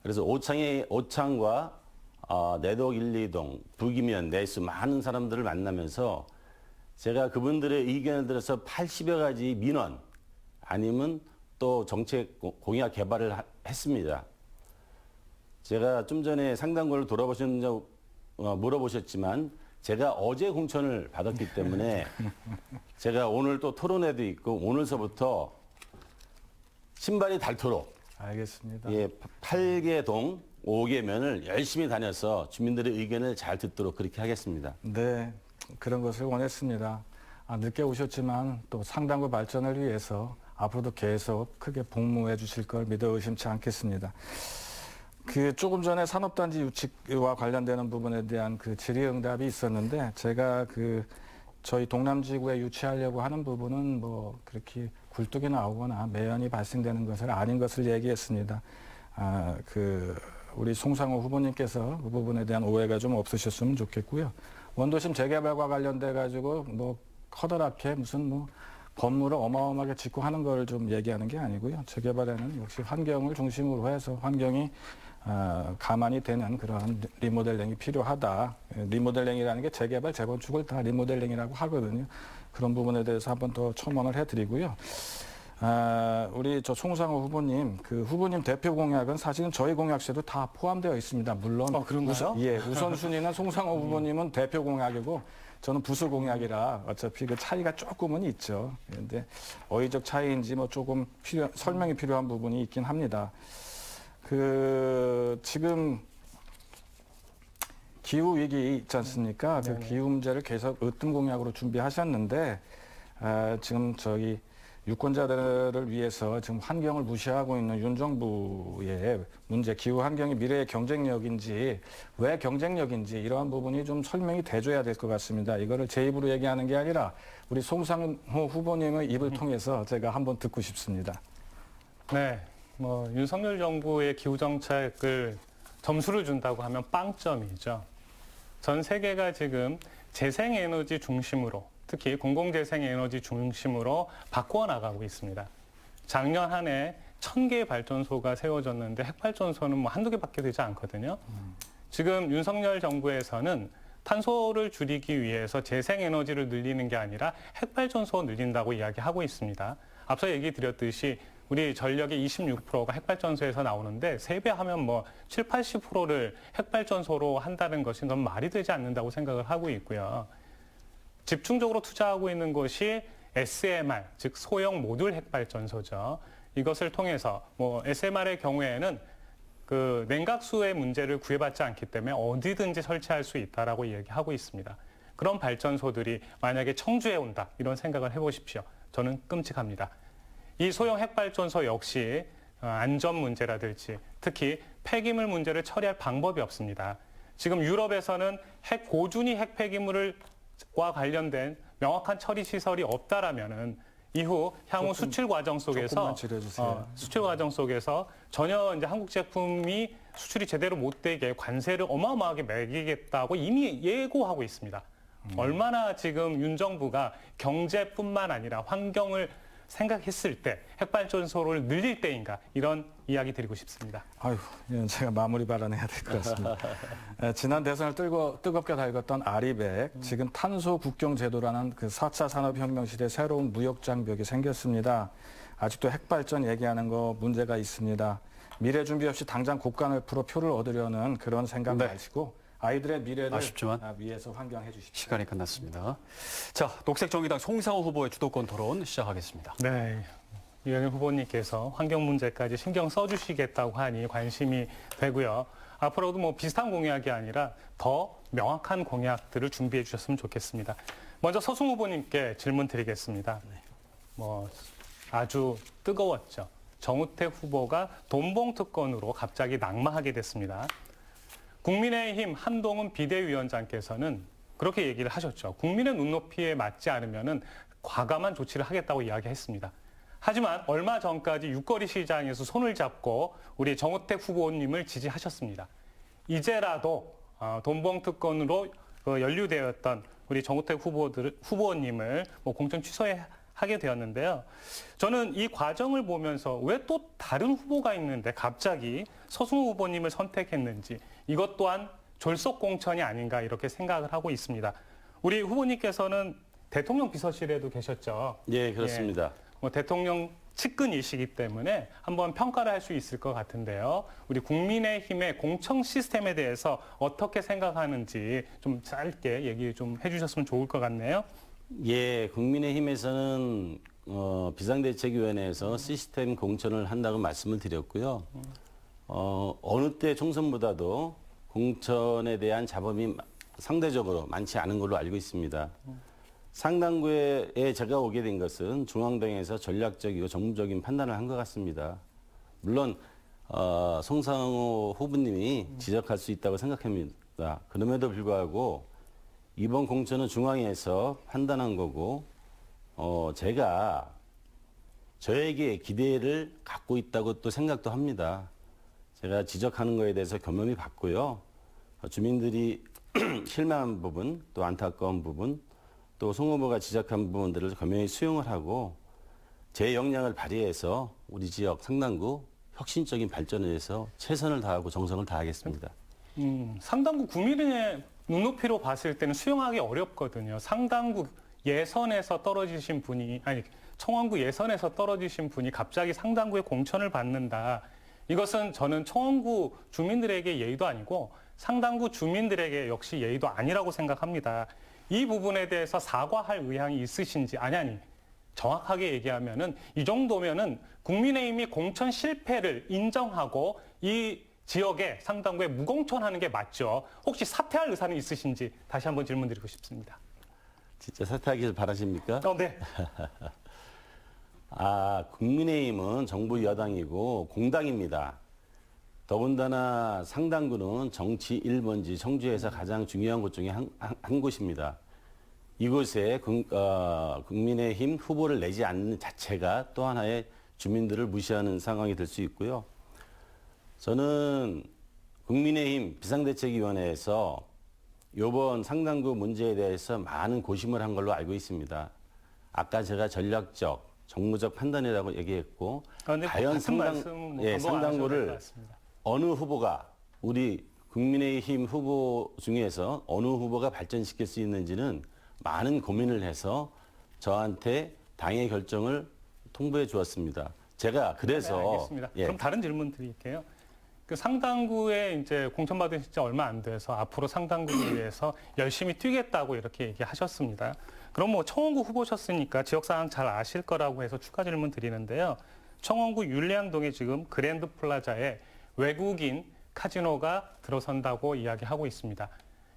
그래서 오창과 내덕 1, 2동, 북이면, 내수 많은 사람들을 만나면서 제가 그분들의 의견을 들어서 80여 가지 민원 아니면 또 정책 공약 개발을 했습니다. 제가 좀 전에 상당구를 돌아보셨는지 물어보셨지만 제가 어제 공천을 받았기 때문에 제가 오늘 또 토론회도 있고 오늘서부터 신발이 닳도록 알겠습니다. 예, 8개 동 5개 면을 열심히 다녀서 주민들의 의견을 잘 듣도록 그렇게 하겠습니다. 네, 그런 것을 원했습니다. 늦게 오셨지만 또 상당구 발전을 위해서 앞으로도 계속 크게 복무해 주실 걸 믿어 의심치 않겠습니다. 조금 전에 산업단지 유치와 관련되는 부분에 대한 그 질의응답이 있었는데 제가 저희 동남지구에 유치하려고 하는 부분은 뭐 그렇게 굴뚝이 나오거나 매연이 발생되는 것을 아닌 것을 얘기했습니다. 우리 송상호 후보님께서 그 부분에 대한 오해가 좀 없으셨으면 좋겠고요. 원도심 재개발과 관련돼 가지고 뭐 커다랗게 무슨 뭐 건물을 어마어마하게 짓고 하는 걸 좀 얘기하는 게 아니고요. 재개발에는 역시 환경을 중심으로 해서 환경이 가만히 되는 그런 리모델링이 필요하다. 리모델링이라는 게 재개발, 재건축을 다 리모델링이라고 하거든요. 그런 부분에 대해서 한번 더 첨언을 해드리고요. 우리 송상호 후보님, 그 후보님 대표 공약은 사실은 저희 공약서에도 다 포함되어 있습니다. 물론 그런가요? 우선순위는 송상호 후보님은 대표 공약이고 저는 부수 공약이라 어차피 그 차이가 조금은 있죠. 그런데 어휘적 차이인지 뭐 조금 설명이 필요한 부분이 있긴 합니다. 지금 기후 위기 있지 않습니까? 그 기후 문제를 계속 으뜸 공약으로 준비하셨는데 지금 저희 유권자들을 위해서 지금 환경을 무시하고 있는 윤 정부의 문제, 기후 환경이 미래의 경쟁력인지 왜 경쟁력인지 이러한 부분이 좀 설명이 돼줘야 될 것 같습니다. 이거를 제 입으로 얘기하는 게 아니라 우리 송상호 후보님의 입을 통해서 제가 한번 듣고 싶습니다. 네, 윤석열 정부의 기후 정책을 점수를 준다고 하면 빵점이죠. 전 세계가 지금 재생에너지 중심으로, 특히 공공재생에너지 중심으로 바꾸어 나가고 있습니다. 작년 한 해 1,000개의 발전소가 세워졌는데 핵발전소는 한두 개밖에 되지 않거든요. 지금 윤석열 정부에서는 탄소를 줄이기 위해서 재생에너지를 늘리는 게 아니라 핵발전소 늘린다고 이야기하고 있습니다. 앞서 얘기 드렸듯이 우리 전력의 26%가 핵발전소에서 나오는데 3배 하면 7, 80%를 핵발전소로 한다는 것이 너무 말이 되지 않는다고 생각을 하고 있고요. 집중적으로 투자하고 있는 것이 SMR, 즉 소형 모듈 핵발전소죠. 이것을 통해서 SMR의 경우에는 그 냉각수의 문제를 구애받지 않기 때문에 어디든지 설치할 수 있다라고 얘기하고 있습니다. 그런 발전소들이 만약에 청주에 온다 이런 생각을 해보십시오. 저는 끔찍합니다. 이 소형 핵발전소 역시 안전 문제라든지 특히 폐기물 문제를 처리할 방법이 없습니다. 지금 유럽에서는 고준위 핵 폐기물과 관련된 명확한 처리 시설이 없다라면은 이후 향후 수출 과정 속에서 전혀 이제 한국 제품이 수출이 제대로 못 되게 관세를 어마어마하게 매기겠다고 이미 예고하고 있습니다. 얼마나 지금 윤 정부가 경제뿐만 아니라 환경을 생각했을 때 핵발전소를 늘릴 때인가 이런 이야기 드리고 싶습니다. 아유, 제가 마무리 발언해야 될 것 같습니다. 지난 대선을 뜨겁게 달궜던 아리백, 지금 탄소 국경 제도라는 그 4차 산업혁명 시대 새로운 무역 장벽이 생겼습니다. 아직도 핵발전 얘기하는 거 문제가 있습니다. 미래 준비 없이 당장 곡간을 풀어 표를 얻으려는 그런 생각 마시고 아이들의 미래를 아쉽지만 위해서 환경해 주십시오. 시간이 끝났습니다. 자, 녹색정의당 송상호 후보의 주도권 토론 시작하겠습니다. 네. 유영일 후보님께서 환경 문제까지 신경 써주시겠다고 하니 관심이 되고요. 앞으로도 비슷한 공약이 아니라 더 명확한 공약들을 준비해 주셨으면 좋겠습니다. 먼저 서승 후보님께 질문 드리겠습니다. 아주 뜨거웠죠. 정우택 후보가 돈봉 특권으로 갑자기 낙마하게 됐습니다. 국민의힘 한동훈 비대위원장께서는 그렇게 얘기를 하셨죠. 국민의 눈높이에 맞지 않으면 과감한 조치를 하겠다고 이야기했습니다. 하지만 얼마 전까지 육거리 시장에서 손을 잡고 우리 정우택 후보님을 지지하셨습니다. 이제라도 돈봉 특권으로 연루되었던 우리 정우택 후보님을 공천 취소하게 되었는데요. 저는 이 과정을 보면서 왜 또 다른 후보가 있는데 갑자기 서승우 후보님을 선택했는지 이것 또한 졸속 공천이 아닌가 이렇게 생각을 하고 있습니다. 우리 후보님께서는 대통령 비서실에도 계셨죠. 예, 그렇습니다. 대통령 측근이시기 때문에 한번 평가를 할 수 있을 것 같은데요. 우리 국민의힘의 공천 시스템에 대해서 어떻게 생각하는지 좀 짧게 얘기 좀 해주셨으면 좋을 것 같네요. 예, 국민의힘에서는 비상대책위원회에서 시스템 공천을 한다고 말씀을 드렸고요. 어느 때 총선보다도 공천에 대한 잡음이 상대적으로 많지 않은 걸로 알고 있습니다. 상당부에 제가 오게 된 것은 중앙당에서 전략적이고 정무적인 판단을 한 것 같습니다. 물론 송상호 후보님이 지적할 수 있다고 생각합니다. 그럼에도 불구하고 이번 공천은 중앙에서 판단한 거고 제가 저에게 기대를 갖고 있다고 또 생각도 합니다. 제가 지적하는 거에 대해서 겸허히 받고요. 주민들이 실망한 부분, 또 안타까운 부분, 또 송 후보가 지적한 부분들을 겸허히 수용을 하고 제 역량을 발휘해서 우리 지역 상당구 혁신적인 발전을 위해서 최선을 다하고 정성을 다하겠습니다. 상당구 국민의 눈높이로 봤을 때는 수용하기 어렵거든요. 상당구 예선에서 떨어지신 분이, 청원구 예선에서 떨어지신 분이 갑자기 상당구에 공천을 받는다. 이것은 저는 청원구 주민들에게 예의도 아니고 상당구 주민들에게 역시 예의도 아니라고 생각합니다. 이 부분에 대해서 사과할 의향이 있으신지, 아니, 정확하게 얘기하면은 이 정도면은 국민의힘이 공천 실패를 인정하고 이 지역에 상당구에 무공천하는 게 맞죠. 혹시 사퇴할 의사는 있으신지 다시 한번 질문드리고 싶습니다. 진짜 사퇴하기를 바라십니까? 네. 국민의힘은 정부 여당이고 공당입니다. 더군다나 상당구는 정치 1번지 청주에서 가장 중요한 곳 중에 한 곳입니다. 이곳에 국민의힘 후보를 내지 않는 자체가 또 하나의 주민들을 무시하는 상황이 될 수 있고요. 저는 국민의힘 비상대책위원회에서 이번 상당구 문제에 대해서 많은 고심을 한 걸로 알고 있습니다. 아까 제가 전략적, 정무적 판단이라고 얘기했고, 과연 상당구를 어느 후보가 우리 국민의힘 후보 중에서 어느 후보가 발전시킬 수 있는지는 많은 고민을 해서 저한테 당의 결정을 통보해 주었습니다. 제가 그래서 네, 알겠습니다. 그럼 다른 질문 드릴게요. 그 상당구에 이제 공천받은 지 얼마 안 돼서 앞으로 상당구를 위해서 열심히 뛰겠다고 이렇게 얘기하셨습니다. 그럼 뭐 청원구 후보셨으니까 지역 상황 잘 아실 거라고 해서 추가 질문 드리는데요. 청원구 율량동에 지금 그랜드 플라자에 외국인 카지노가 들어선다고 이야기하고 있습니다.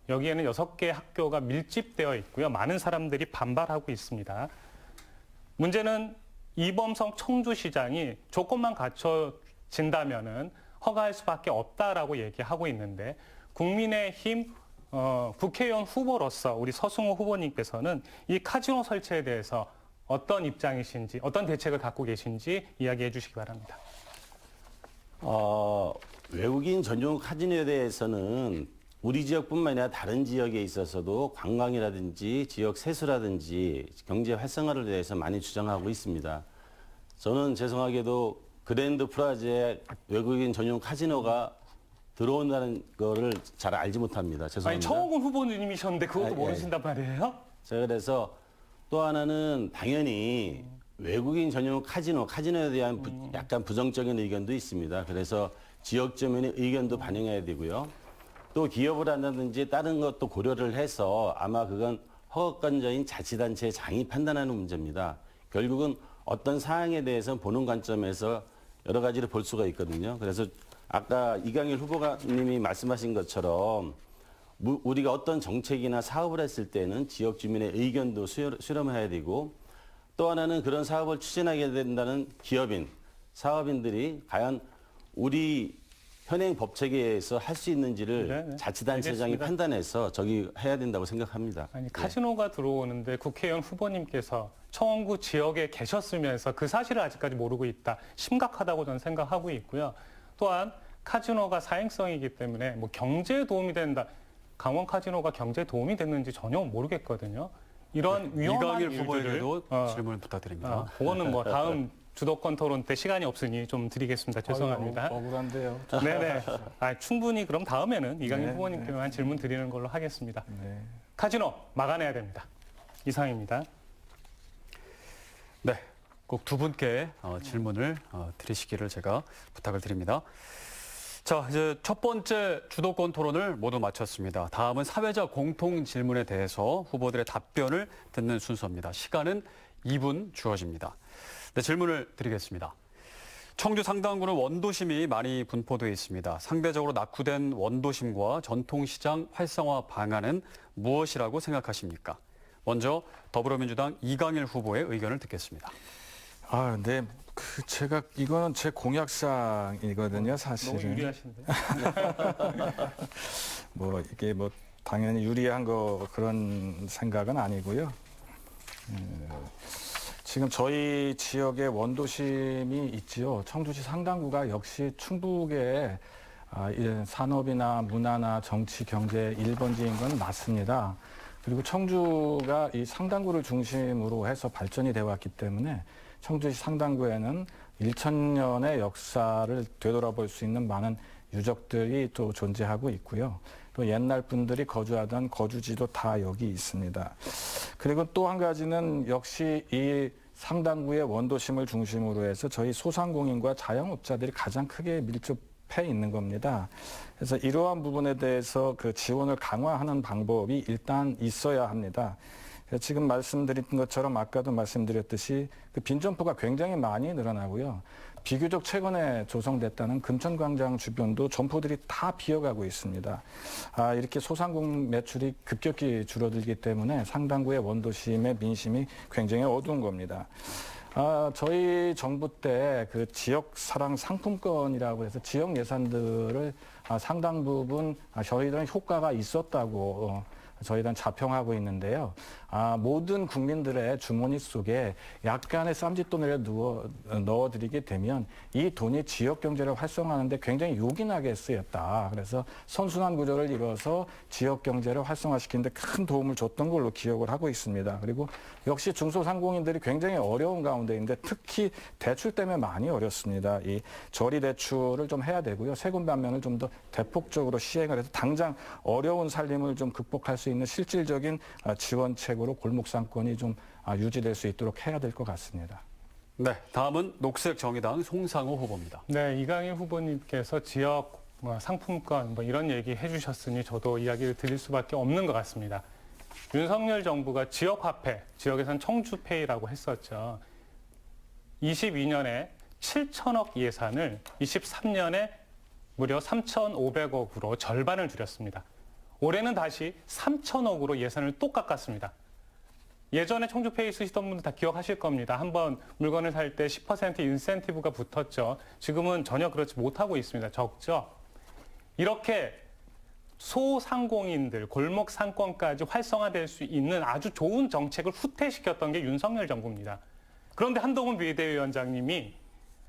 여기에는 6개 학교가 밀집되어 있고요. 많은 사람들이 반발하고 있습니다. 문제는 이범성 청주시장이 조건만 갖춰진다면은 허가할 수밖에 없다라고 얘기하고 있는데 국민의힘 국회의원 후보로서 우리 서승호 후보님께서는 이 카지노 설치에 대해서 어떤 입장이신지 어떤 대책을 갖고 계신지 이야기해 주시기 바랍니다. 외국인 전용 카지노에 대해서는 우리 지역뿐만 아니라 다른 지역에 있어서도 관광이라든지 지역 세수라든지 경제 활성화를 위해서 많이 주장하고 있습니다. 저는 죄송하게도 그랜드 플라자에 외국인 전용 카지노가 들어온다는 거를 잘 알지 못합니다. 죄송합니다. 아니, 청원군 후보님이셨는데 그것도 모르신단 말이에요? 제가 그래서 또 하나는 당연히 외국인 전용 카지노에 대한 약간 부정적인 의견도 있습니다. 그래서 지역 주민의 의견도 반영해야 되고요. 또 기업을 한다든지 다른 것도 고려를 해서 아마 그건 허가권자인 자치단체의 장이 판단하는 문제입니다. 결국은 어떤 사항에 대해서 보는 관점에서 여러 가지를 볼 수가 있거든요. 그래서 아까 이강일 후보님이 말씀하신 것처럼 우리가 어떤 정책이나 사업을 했을 때는 지역 주민의 의견도 수렴해야 되고 또 하나는 그런 사업을 추진하게 된다는 기업인, 사업인들이 과연 우리 현행 법체계에서 할 수 있는지를 자치단체장이 판단해서 저기 해야 된다고 생각합니다. 아니, 카지노가 들어오는데 국회의원 후보님께서 청원구 지역에 계셨으면서 그 사실을 아직까지 모르고 있다. 심각하다고 저는 생각하고 있고요. 또한 카지노가 사행성이기 때문에 뭐 경제에 도움이 된다. 강원 카지노가 경제에 도움이 됐는지 전혀 모르겠거든요. 이런 위험한 이강일 일들을 후보에게도 질문 부탁드립니다. 그거는 뭐 다음 주도권 토론 때 시간이 없으니 좀 드리겠습니다. 죄송합니다. 억울한데요. 네네. 충분히 그럼 다음에는 이강일 후보님께만 질문 드리는 걸로 하겠습니다. 네. 카지노 막아내야 됩니다. 이상입니다. 네, 꼭 두 분께 질문을 드리시기를 제가 부탁을 드립니다. 자, 이제 첫 번째 주도권 토론을 모두 마쳤습니다. 다음은 사회자 공통 질문에 대해서 후보들의 답변을 듣는 순서입니다. 시간은 2분 주어집니다. 네, 질문을 드리겠습니다. 청주 상당구는 원도심이 많이 분포되어 있습니다. 상대적으로 낙후된 원도심과 전통시장 활성화 방안은 무엇이라고 생각하십니까? 먼저 더불어민주당 이강일 후보의 의견을 듣겠습니다. 네. 이거는 제 공약사항이거든요, 사실은. 너무 유리하신데. 이게 당연히 유리한 그런 생각은 아니고요. 지금 저희 지역에 원도심이 있지요. 청주시 상당구가 역시 충북의 산업이나 문화나 정치, 경제 1번지인 건 맞습니다. 그리고 청주가 이 상당구를 중심으로 해서 발전이 되어 왔기 때문에 청주시 상당구에는 1000년의 역사를 되돌아볼 수 있는 많은 유적들이 또 존재하고 있고요. 또 옛날 분들이 거주하던 거주지도 다 여기 있습니다. 그리고 또 한 가지는 역시 이 상당구의 원도심을 중심으로 해서 저희 소상공인과 자영업자들이 가장 크게 밀접해 있는 겁니다. 그래서 이러한 부분에 대해서 그 지원을 강화하는 방법이 일단 있어야 합니다. 지금 말씀드린 것처럼 아까도 말씀드렸듯이 그 빈점포가 굉장히 많이 늘어나고요. 비교적 최근에 조성됐다는 금천광장 주변도 점포들이 다 비어가고 있습니다. 이렇게 소상공인 매출이 급격히 줄어들기 때문에 상당구의 원도심의 민심이 굉장히 어두운 겁니다. 저희 정부 때 그 지역 사랑 상품권이라고 해서 지역 예산들을 상당 부분 저희들은 효과가 있었다고 저희들은 자평하고 있는데요. 모든 국민들의 주머니 속에 약간의 쌈짓돈을 넣어드리게 되면 이 돈이 지역 경제를 활성화하는데 굉장히 요긴하게 쓰였다. 그래서 선순환 구조를 이뤄서 지역 경제를 활성화시키는데 큰 도움을 줬던 걸로 기억을 하고 있습니다. 그리고 역시 중소상공인들이 굉장히 어려운 가운데인데 특히 대출 때문에 많이 어렵습니다. 이 저리 대출을 좀 해야 되고요. 세금 감면을 좀 더 대폭적으로 시행을 해서 당장 어려운 살림을 좀 극복할 수 있는 실질적인 지원책으로 골목 상권이 좀 유지될 수 있도록 해야 될 것 같습니다. 네, 다음은 녹색정의당 송상호 후보입니다. 네, 이강희 후보님께서 지역 상품권 이런 얘기 해주셨으니 저도 이야기를 드릴 수밖에 없는 것 같습니다. 윤석열 정부가 지역화폐, 지역에선 청주페이라고 했었죠. 22년에 7천억 예산을 23년에 무려 3,500억으로 절반을 줄였습니다. 올해는 다시 3천억으로 예산을 또 깎았습니다. 예전에 청주페이 쓰시던 분들 다 기억하실 겁니다. 한번 물건을 살 때 10% 인센티브가 붙었죠. 지금은 전혀 그렇지 못하고 있습니다. 적죠. 이렇게 소상공인들, 골목 상권까지 활성화될 수 있는 아주 좋은 정책을 후퇴시켰던 게 윤석열 정부입니다. 그런데 한동훈 비대위원장님이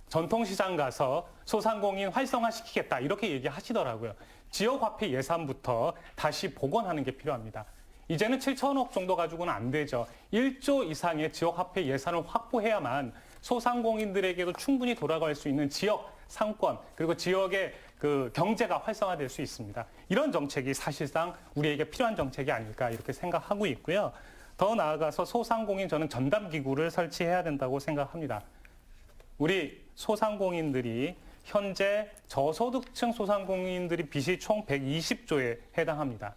전통시장 가서 소상공인 활성화시키겠다 이렇게 얘기하시더라고요. 지역화폐 예산부터 다시 복원하는 게 필요합니다. 이제는 7천억 정도 가지고는 안 되죠. 1조 이상의 지역화폐 예산을 확보해야만 소상공인들에게도 충분히 돌아갈 수 있는 지역 상권 그리고 지역의 그 경제가 활성화될 수 있습니다. 이런 정책이 사실상 우리에게 필요한 정책이 아닐까 이렇게 생각하고 있고요. 더 나아가서 소상공인 저는 전담기구를 설치해야 된다고 생각합니다. 우리 소상공인들이 현재 저소득층 소상공인들이 빚이 총 120조에 해당합니다.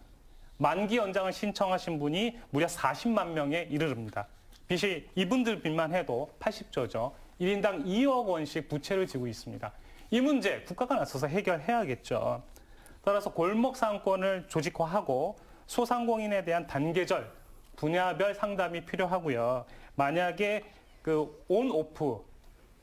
만기 연장을 신청하신 분이 무려 40만 명에 이르릅니다. 빚이 이분들 빚만 해도 80조죠. 1인당 2억 원씩 부채를 지고 있습니다. 이 문제 국가가 나서서 해결해야겠죠. 따라서 골목 상권을 조직화하고 소상공인에 대한 단계절, 분야별 상담이 필요하고요. 만약에 그 온-오프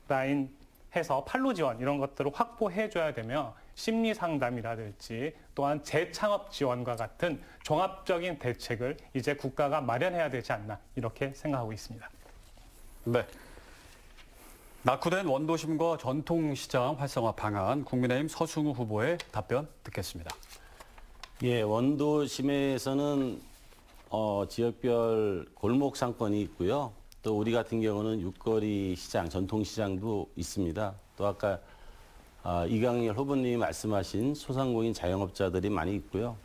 라인 해서 판로 지원 이런 것들을 확보해줘야 되며 심리 상담이라든지 또한 재창업 지원과 같은 종합적인 대책을 이제 국가가 마련해야 되지 않나 이렇게 생각하고 있습니다. 네. 낙후된 원도심과 전통시장 활성화 방안, 국민의힘 서승우 후보의 답변 듣겠습니다. 예, 원도심에서는 지역별 골목 상권이 있고요. 또 우리 같은 경우는 육거리 시장, 전통시장도 있습니다. 또 아까 이강렬 후보님이 말씀하신 소상공인 자영업자들이 많이 있고요.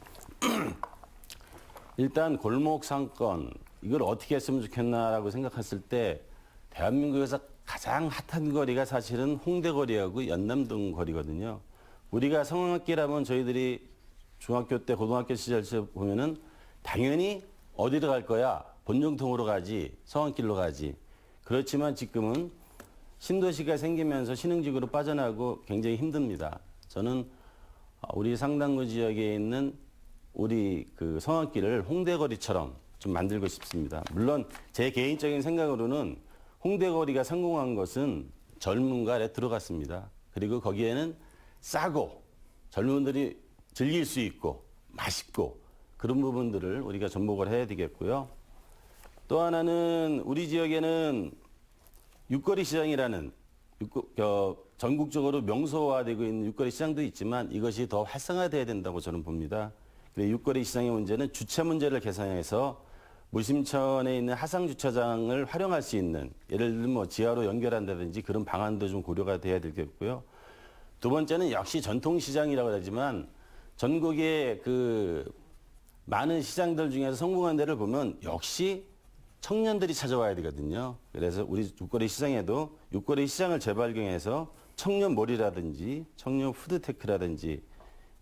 일단 골목 상권, 이걸 어떻게 했으면 좋겠나라고 생각했을 때 대한민국에서 가장 핫한 거리가 사실은 홍대거리하고 연남동 거리거든요. 우리가 성악기라면 저희들이 중학교 때, 고등학교 시절 보면은 당연히 어디로 갈 거야? 본정통으로 가지, 성악길로 가지. 그렇지만 지금은 신도시가 생기면서 신흥지구로 빠져나가고 굉장히 힘듭니다. 저는 우리 상당구 지역에 있는 우리 그 성악길을 홍대거리처럼 좀 만들고 싶습니다. 물론 제 개인적인 생각으로는 홍대거리가 성공한 것은 젊음과 레트로 같습니다. 그리고 거기에는 싸고 젊은들이 즐길 수 있고 맛있고 그런 부분들을 우리가 접목을 해야 되겠고요. 또 하나는 우리 지역에는 육거리 시장이라는 전국적으로 명소화되고 있는 육거리 시장도 있지만 이것이 더 활성화돼야 된다고 저는 봅니다. 육거리 시장의 문제는 주차 문제를 개선해서 무심천에 있는 하상 주차장을 활용할 수 있는 예를 들면 뭐 지하로 연결한다든지 그런 방안도 좀 고려가 돼야 되겠고요. 두 번째는 역시 전통시장이라고 하지만 전국의 그 많은 시장들 중에서 성공한 데를 보면 역시 청년들이 찾아와야 되거든요. 그래서 우리 육거리 시장에도 육거리 시장을 재발견해서 청년몰이라든지 청년 푸드테크라든지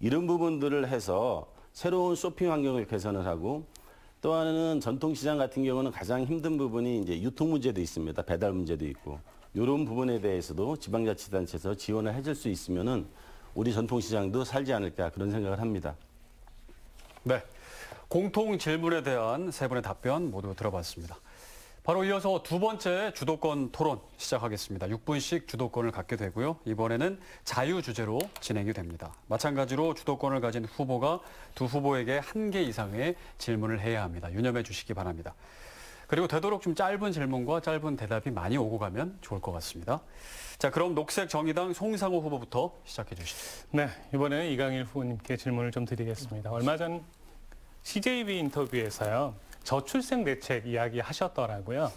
이런 부분들을 해서 새로운 쇼핑 환경을 개선을 하고 또 하나는 전통시장 같은 경우는 가장 힘든 부분이 이제 유통 문제도 있습니다. 배달 문제도 있고 이런 부분에 대해서도 지방자치단체에서 지원을 해줄 수 있으면은 우리 전통시장도 살지 않을까 그런 생각을 합니다. 네. 공통 질문에 대한 세 분의 답변 모두 들어봤습니다. 바로 이어서 두 번째 주도권 토론 시작하겠습니다. 6분씩 주도권을 갖게 되고요. 이번에는 자유 주제로 진행이 됩니다. 마찬가지로 주도권을 가진 후보가 두 후보에게 1개 이상의 질문을 해야 합니다. 유념해 주시기 바랍니다. 그리고 되도록 좀 짧은 질문과 짧은 대답이 많이 오고 가면 좋을 것 같습니다. 자, 그럼 녹색정의당 송상호 후보부터 시작해 주시죠. 네, 이번에는 이강일 후보님께 질문을 좀 드리겠습니다. 얼마 전 CJB 인터뷰에서요, 저출생 대책 이야기하셨더라고요.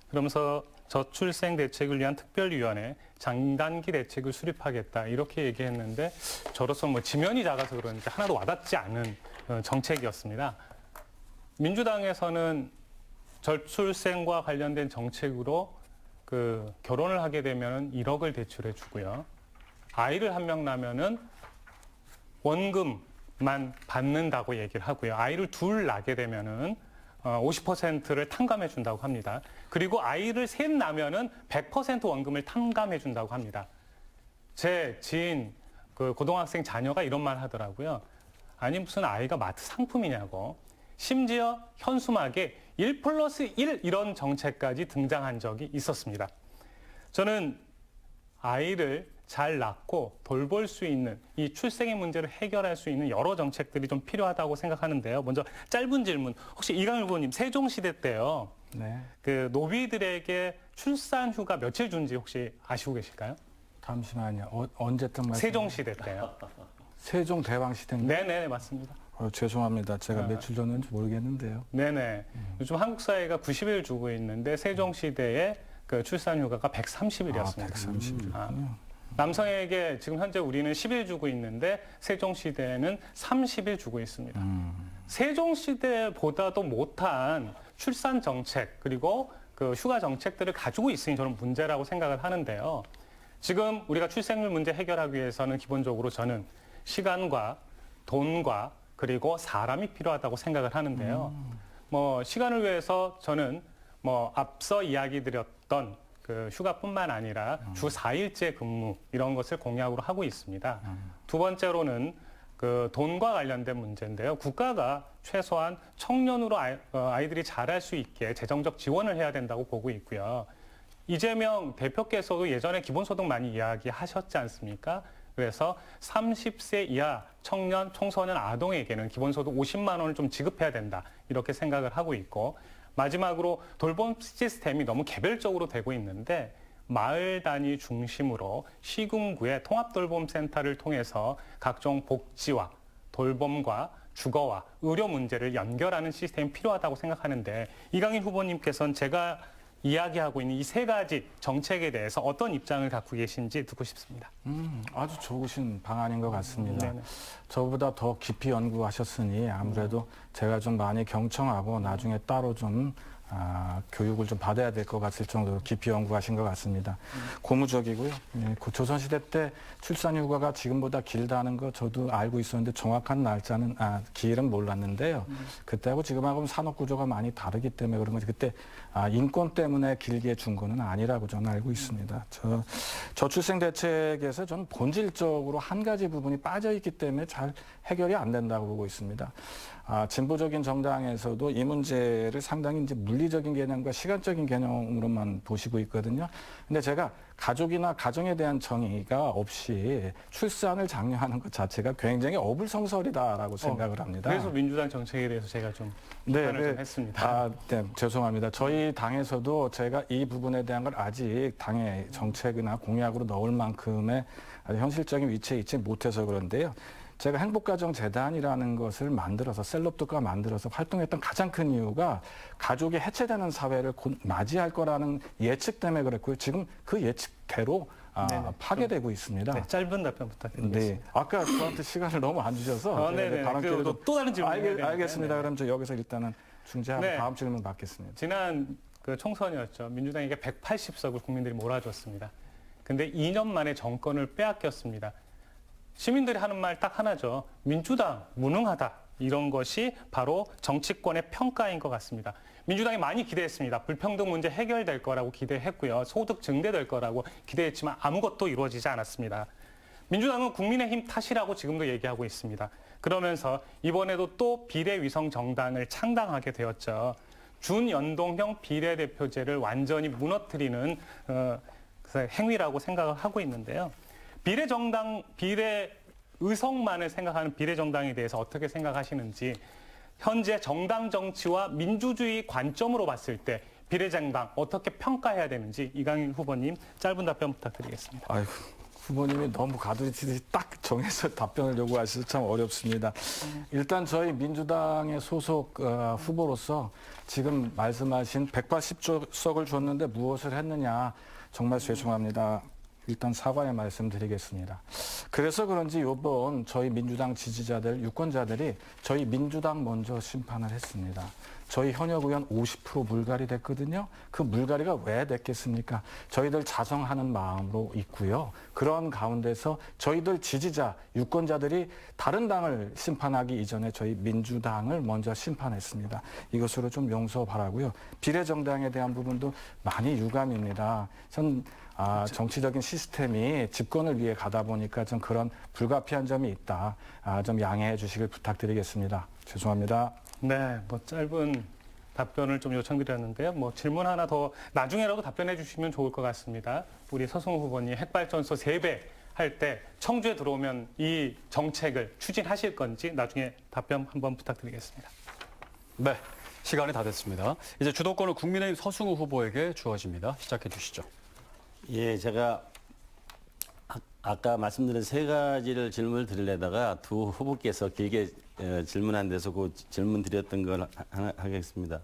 그러면서 저출생 대책을 위한 특별위원회, 장단기 대책을 수립하겠다 이렇게 얘기했는데 저로서 뭐 지면이 작아서 그런지 하나도 와닿지 않은 정책이었습니다. 민주당에서는 저출생과 관련된 정책으로 결혼을 하게 되면 1억을 대출해 주고요. 아이를 한 명 낳으면은 원금만 받는다고 얘기를 하고요. 아이를 둘 낳게 되면은 50%를 탕감해 준다고 합니다. 그리고 아이를 셋 낳으면은 100% 원금을 탕감해 준다고 합니다. 제 지인 고등학생 자녀가 이런 말 하더라고요. 아니 무슨 아이가 마트 상품이냐고. 심지어 현수막에 1+1 이런 정책까지 등장한 적이 있었습니다. 저는 아이를 잘 낳고 돌볼 수 있는 이 출생의 문제를 해결할 수 있는 여러 정책들이 좀 필요하다고 생각하는데요. 먼저 짧은 질문. 혹시 이강일 후보님 세종시대 때요. 네. 노비들에게 출산 휴가 며칠 준지 혹시 아시고 계실까요? 잠시만요. 언제쯤 말씀? 세종시대 때요. 세종대왕시대인가요? 네네 맞습니다. 죄송합니다. 제가 며칠 전인지 모르겠는데요. 네네. 요즘 한국 사회가 90일 주고 있는데 세종시대에 출산 휴가가 130일이었습니다. 130일이군요. 남성에게 지금 현재 우리는 10일 주고 있는데 세종시대에는 30일 주고 있습니다. 세종시대보다도 못한 출산 정책 그리고 휴가 정책들을 가지고 있으니 저는 문제라고 생각을 하는데요. 지금 우리가 출생률 문제 해결하기 위해서는 기본적으로 저는 시간과 돈과 그리고 사람이 필요하다고 생각을 하는데요. 시간을 위해서 저는 앞서 이야기 드렸던 휴가뿐만 아니라 주 4일제 근무 이런 것을 공약으로 하고 있습니다. 두 번째로는 돈과 관련된 문제인데요. 국가가 최소한 청년으로 아이들이 자랄 수 있게 재정적 지원을 해야 된다고 보고 있고요. 이재명 대표께서도 예전에 기본소득 많이 이야기하셨지 않습니까? 그래서 30세 이하 청년, 청소년, 아동에게는 기본소득 50만 원을 좀 지급해야 된다. 이렇게 생각을 하고 있고 마지막으로 돌봄 시스템이 너무 개별적으로 되고 있는데 마을 단위 중심으로 시군구의 통합돌봄센터를 통해서 각종 복지와 돌봄과 주거와 의료 문제를 연결하는 시스템이 필요하다고 생각하는데 이강일 후보님께서는 제가 이야기하고 있는 이 세 가지 정책에 대해서 어떤 입장을 갖고 계신지 듣고 싶습니다. 아주 좋으신 방안인 것 같습니다. 네네. 저보다 더 깊이 연구하셨으니 아무래도 제가 좀 많이 경청하고 나중에 따로 좀 교육을 좀 받아야 될 것 같을 정도로 깊이 연구하신 것 같습니다. 고무적이고요. 예, 조선시대 때 출산휴가가 지금보다 길다는 거 저도 알고 있었는데 정확한 날짜는 기일은 몰랐는데요. 그때하고 지금하고는 산업구조가 많이 다르기 때문에 그런 거지. 그때 인권 때문에 길게 준 거는 아니라고 저는 알고 있습니다. 저출생 대책에서 저는 본질적으로 한 가지 부분이 빠져 있기 때문에 잘 해결이 안 된다고 보고 있습니다. 진보적인 정당에서도 이 문제를 상당히 이제 물리적인 개념과 시간적인 개념으로만 보시고 있거든요. 근데 제가 가족이나 가정에 대한 정의가 없이 출산을 장려하는 것 자체가 굉장히 어불성설이다라고 생각을 합니다. 그래서 민주당 정책에 대해서 제가 좀 비판을 좀 했습니다. 네, 죄송합니다. 저희 당에서도 제가 이 부분에 대한 걸 아직 당의 정책이나 공약으로 넣을 만큼의 현실적인 위치에 있지 못해서 그런데요. 제가 행복가정재단이라는 것을 만들어서 셀럽들과 만들어서 활동했던 가장 큰 이유가 가족이 해체되는 사회를 곧 맞이할 거라는 예측 때문에 그랬고요. 지금 그 예측대로 파괴되고 있습니다. 네, 짧은 답변 부탁드리겠습니다. 네, 아까 저한테 시간을 너무 안 주셔서 바람 또 다른 질문 알겠습니다. 그럼 저 여기서 일단은 중재하고 네. 다음 질문 받겠습니다. 지난 총선이었죠. 민주당에게 180석을 국민들이 몰아줬습니다. 근데 2년 만에 정권을 빼앗겼습니다. 시민들이 하는 말 딱 하나죠. 민주당 무능하다. 이런 것이 바로 정치권의 평가인 것 같습니다. 민주당이 많이 기대했습니다. 불평등 문제 해결될 거라고 기대했고요. 소득 증대될 거라고 기대했지만 아무것도 이루어지지 않았습니다. 민주당은 국민의힘 탓이라고 지금도 얘기하고 있습니다. 그러면서 이번에도 또 비례위성 정당을 창당하게 되었죠. 준연동형 비례대표제를 완전히 무너뜨리는 행위라고 생각을 하고 있는데요. 비례의석만을 생각하는 비례정당에 대해서 어떻게 생각하시는지 현재 정당 정치와 민주주의 관점으로 봤을 때 비례정당 어떻게 평가해야 되는지 이강일 후보님 짧은 답변 부탁드리겠습니다. 아이고, 후보님이 너무 가두리치듯이 딱 정해서 답변을 요구하셔서 참 어렵습니다. 일단 저희 민주당의 소속 후보로서 지금 말씀하신 180석을 줬는데 무엇을 했느냐 정말 죄송합니다. 일단 사과의 말씀드리겠습니다. 그래서 그런지 이번 저희 민주당 지지자들, 유권자들이 저희 민주당 먼저 심판을 했습니다. 저희 현역 의원 50% 물갈이 됐거든요. 그 물갈이가 왜 됐겠습니까? 저희들 자성하는 마음으로 있고요. 그런 가운데서 저희들 지지자, 유권자들이 다른 당을 심판하기 이전에 저희 민주당을 먼저 심판했습니다. 이것으로 좀 용서 바라고요. 비례정당에 대한 부분도 많이 유감입니다. 전 정치적인 시스템이 집권을 위해 가다 보니까 좀 그런 불가피한 점이 있다. 좀 양해해 주시길 부탁드리겠습니다. 죄송합니다. 네, 뭐 짧은 답변을 좀 요청드렸는데요. 뭐 질문 하나 더 나중에라도 답변해 주시면 좋을 것 같습니다. 우리 서승우 후보님 핵발전소 3배 할 때 청주에 들어오면 이 정책을 추진하실 건지 나중에 답변 한번 부탁드리겠습니다. 네, 시간이 다 됐습니다. 이제 주도권은 국민의힘 서승우 후보에게 주어집니다. 시작해 주시죠. 예, 제가 아까 말씀드린 세 가지를 질문을 드리려다가 두 후보께서 길게 질문한 데서 그 질문 드렸던 걸 하나 하겠습니다.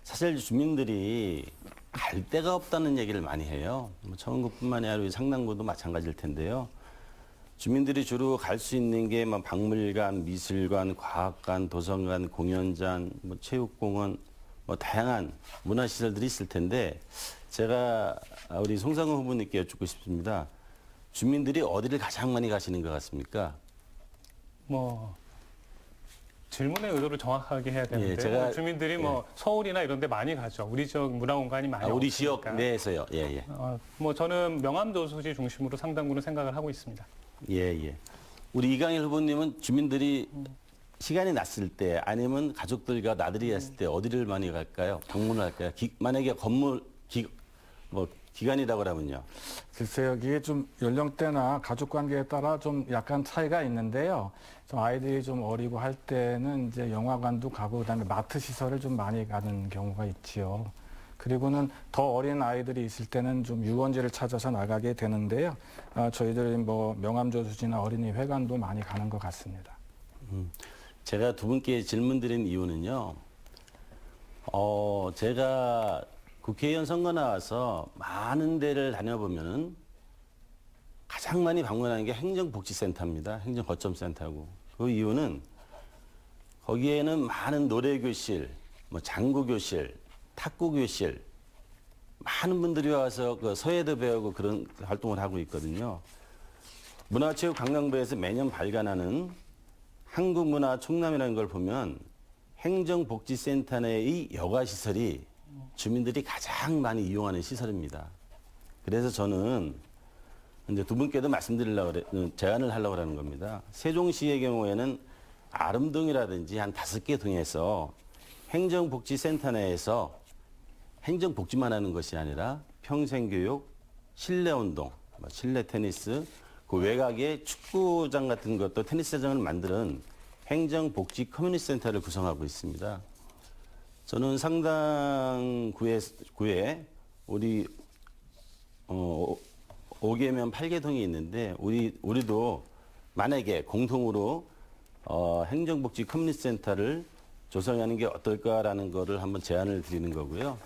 사실 주민들이 갈 데가 없다는 얘기를 많이 해요. 뭐 청원구뿐만이 아니라 상당구도 마찬가지일 텐데요. 주민들이 주로 갈 수 있는 게 뭐 박물관, 미술관, 과학관, 도서관, 공연장, 뭐 체육공원, 뭐 다양한 문화시설들이 있을 텐데 제가 우리 송상우 후보님께 여쭙고 싶습니다. 주민들이 어디를 가장 많이 가시는 것 같습니까? 뭐 질문의 의도를 정확하게 해야 되는데 예, 제가- 주민들이 뭐 서울이나 이런 데 많이 가죠. 우리 지역 문화공간이 많이 우리 없으니까. 지역 내에서요. 예, 예. 뭐 저는 명암도수지 중심으로 상당부는 생각을 하고 있습니다. 예, 예. 우리 이강일 후보님은 주민들이 시간이 났을 때 아니면 가족들과 나들이 했을 때 어디를 많이 갈까요? 방문을 할까요? 만약에 기간이라고 하면요. 글쎄요, 이게 좀 연령대나 가족 관계에 따라 좀 약간 차이가 있는데요. 좀 아이들이 좀 어리고 할 때는 이제 영화관도 가고 그다음에 마트 시설을 좀 많이 가는 경우가 있지요. 그리고는 더 어린 아이들이 있을 때는 좀 유원지를 찾아서 나가게 되는데요. 저희들이 뭐 명암저수지나 어린이 회관도 많이 가는 것 같습니다. 제가 두 분께 질문 드린 이유는요. 제가 국회의원 선거 나와서 많은 데를 다녀보면은 가장 많이 방문하는 게 행정복지센터입니다. 행정거점센터고. 그 이유는 거기에는 많은 노래교실, 뭐 장구교실, 탁구교실, 많은 분들이 와서 그 서예도 배우고 그런 활동을 하고 있거든요. 문화체육관광부에서 매년 발간하는 한국문화 총남이라는 걸 보면 행정복지센터 내의 여가시설이 주민들이 가장 많이 이용하는 시설입니다. 그래서 저는 이제 두 분께도 제안을 하려고 하는 겁니다. 세종시의 경우에는 아름동이라든지 한 5개 동에서 행정복지센터 내에서 행정복지만 하는 것이 아니라 평생교육, 실내운동, 실내 테니스, 그 외곽에 축구장 같은 것도 테니스장을 만드는 행정복지 커뮤니티센터를 구성하고 있습니다. 저는 상당 구에 우리 5개면 8개 동이 있는데 우리도 만약에 공통으로 행정복지 커뮤니티센터를 조성하는 게 어떨까라는 거를 한번 제안을 드리는 거고요.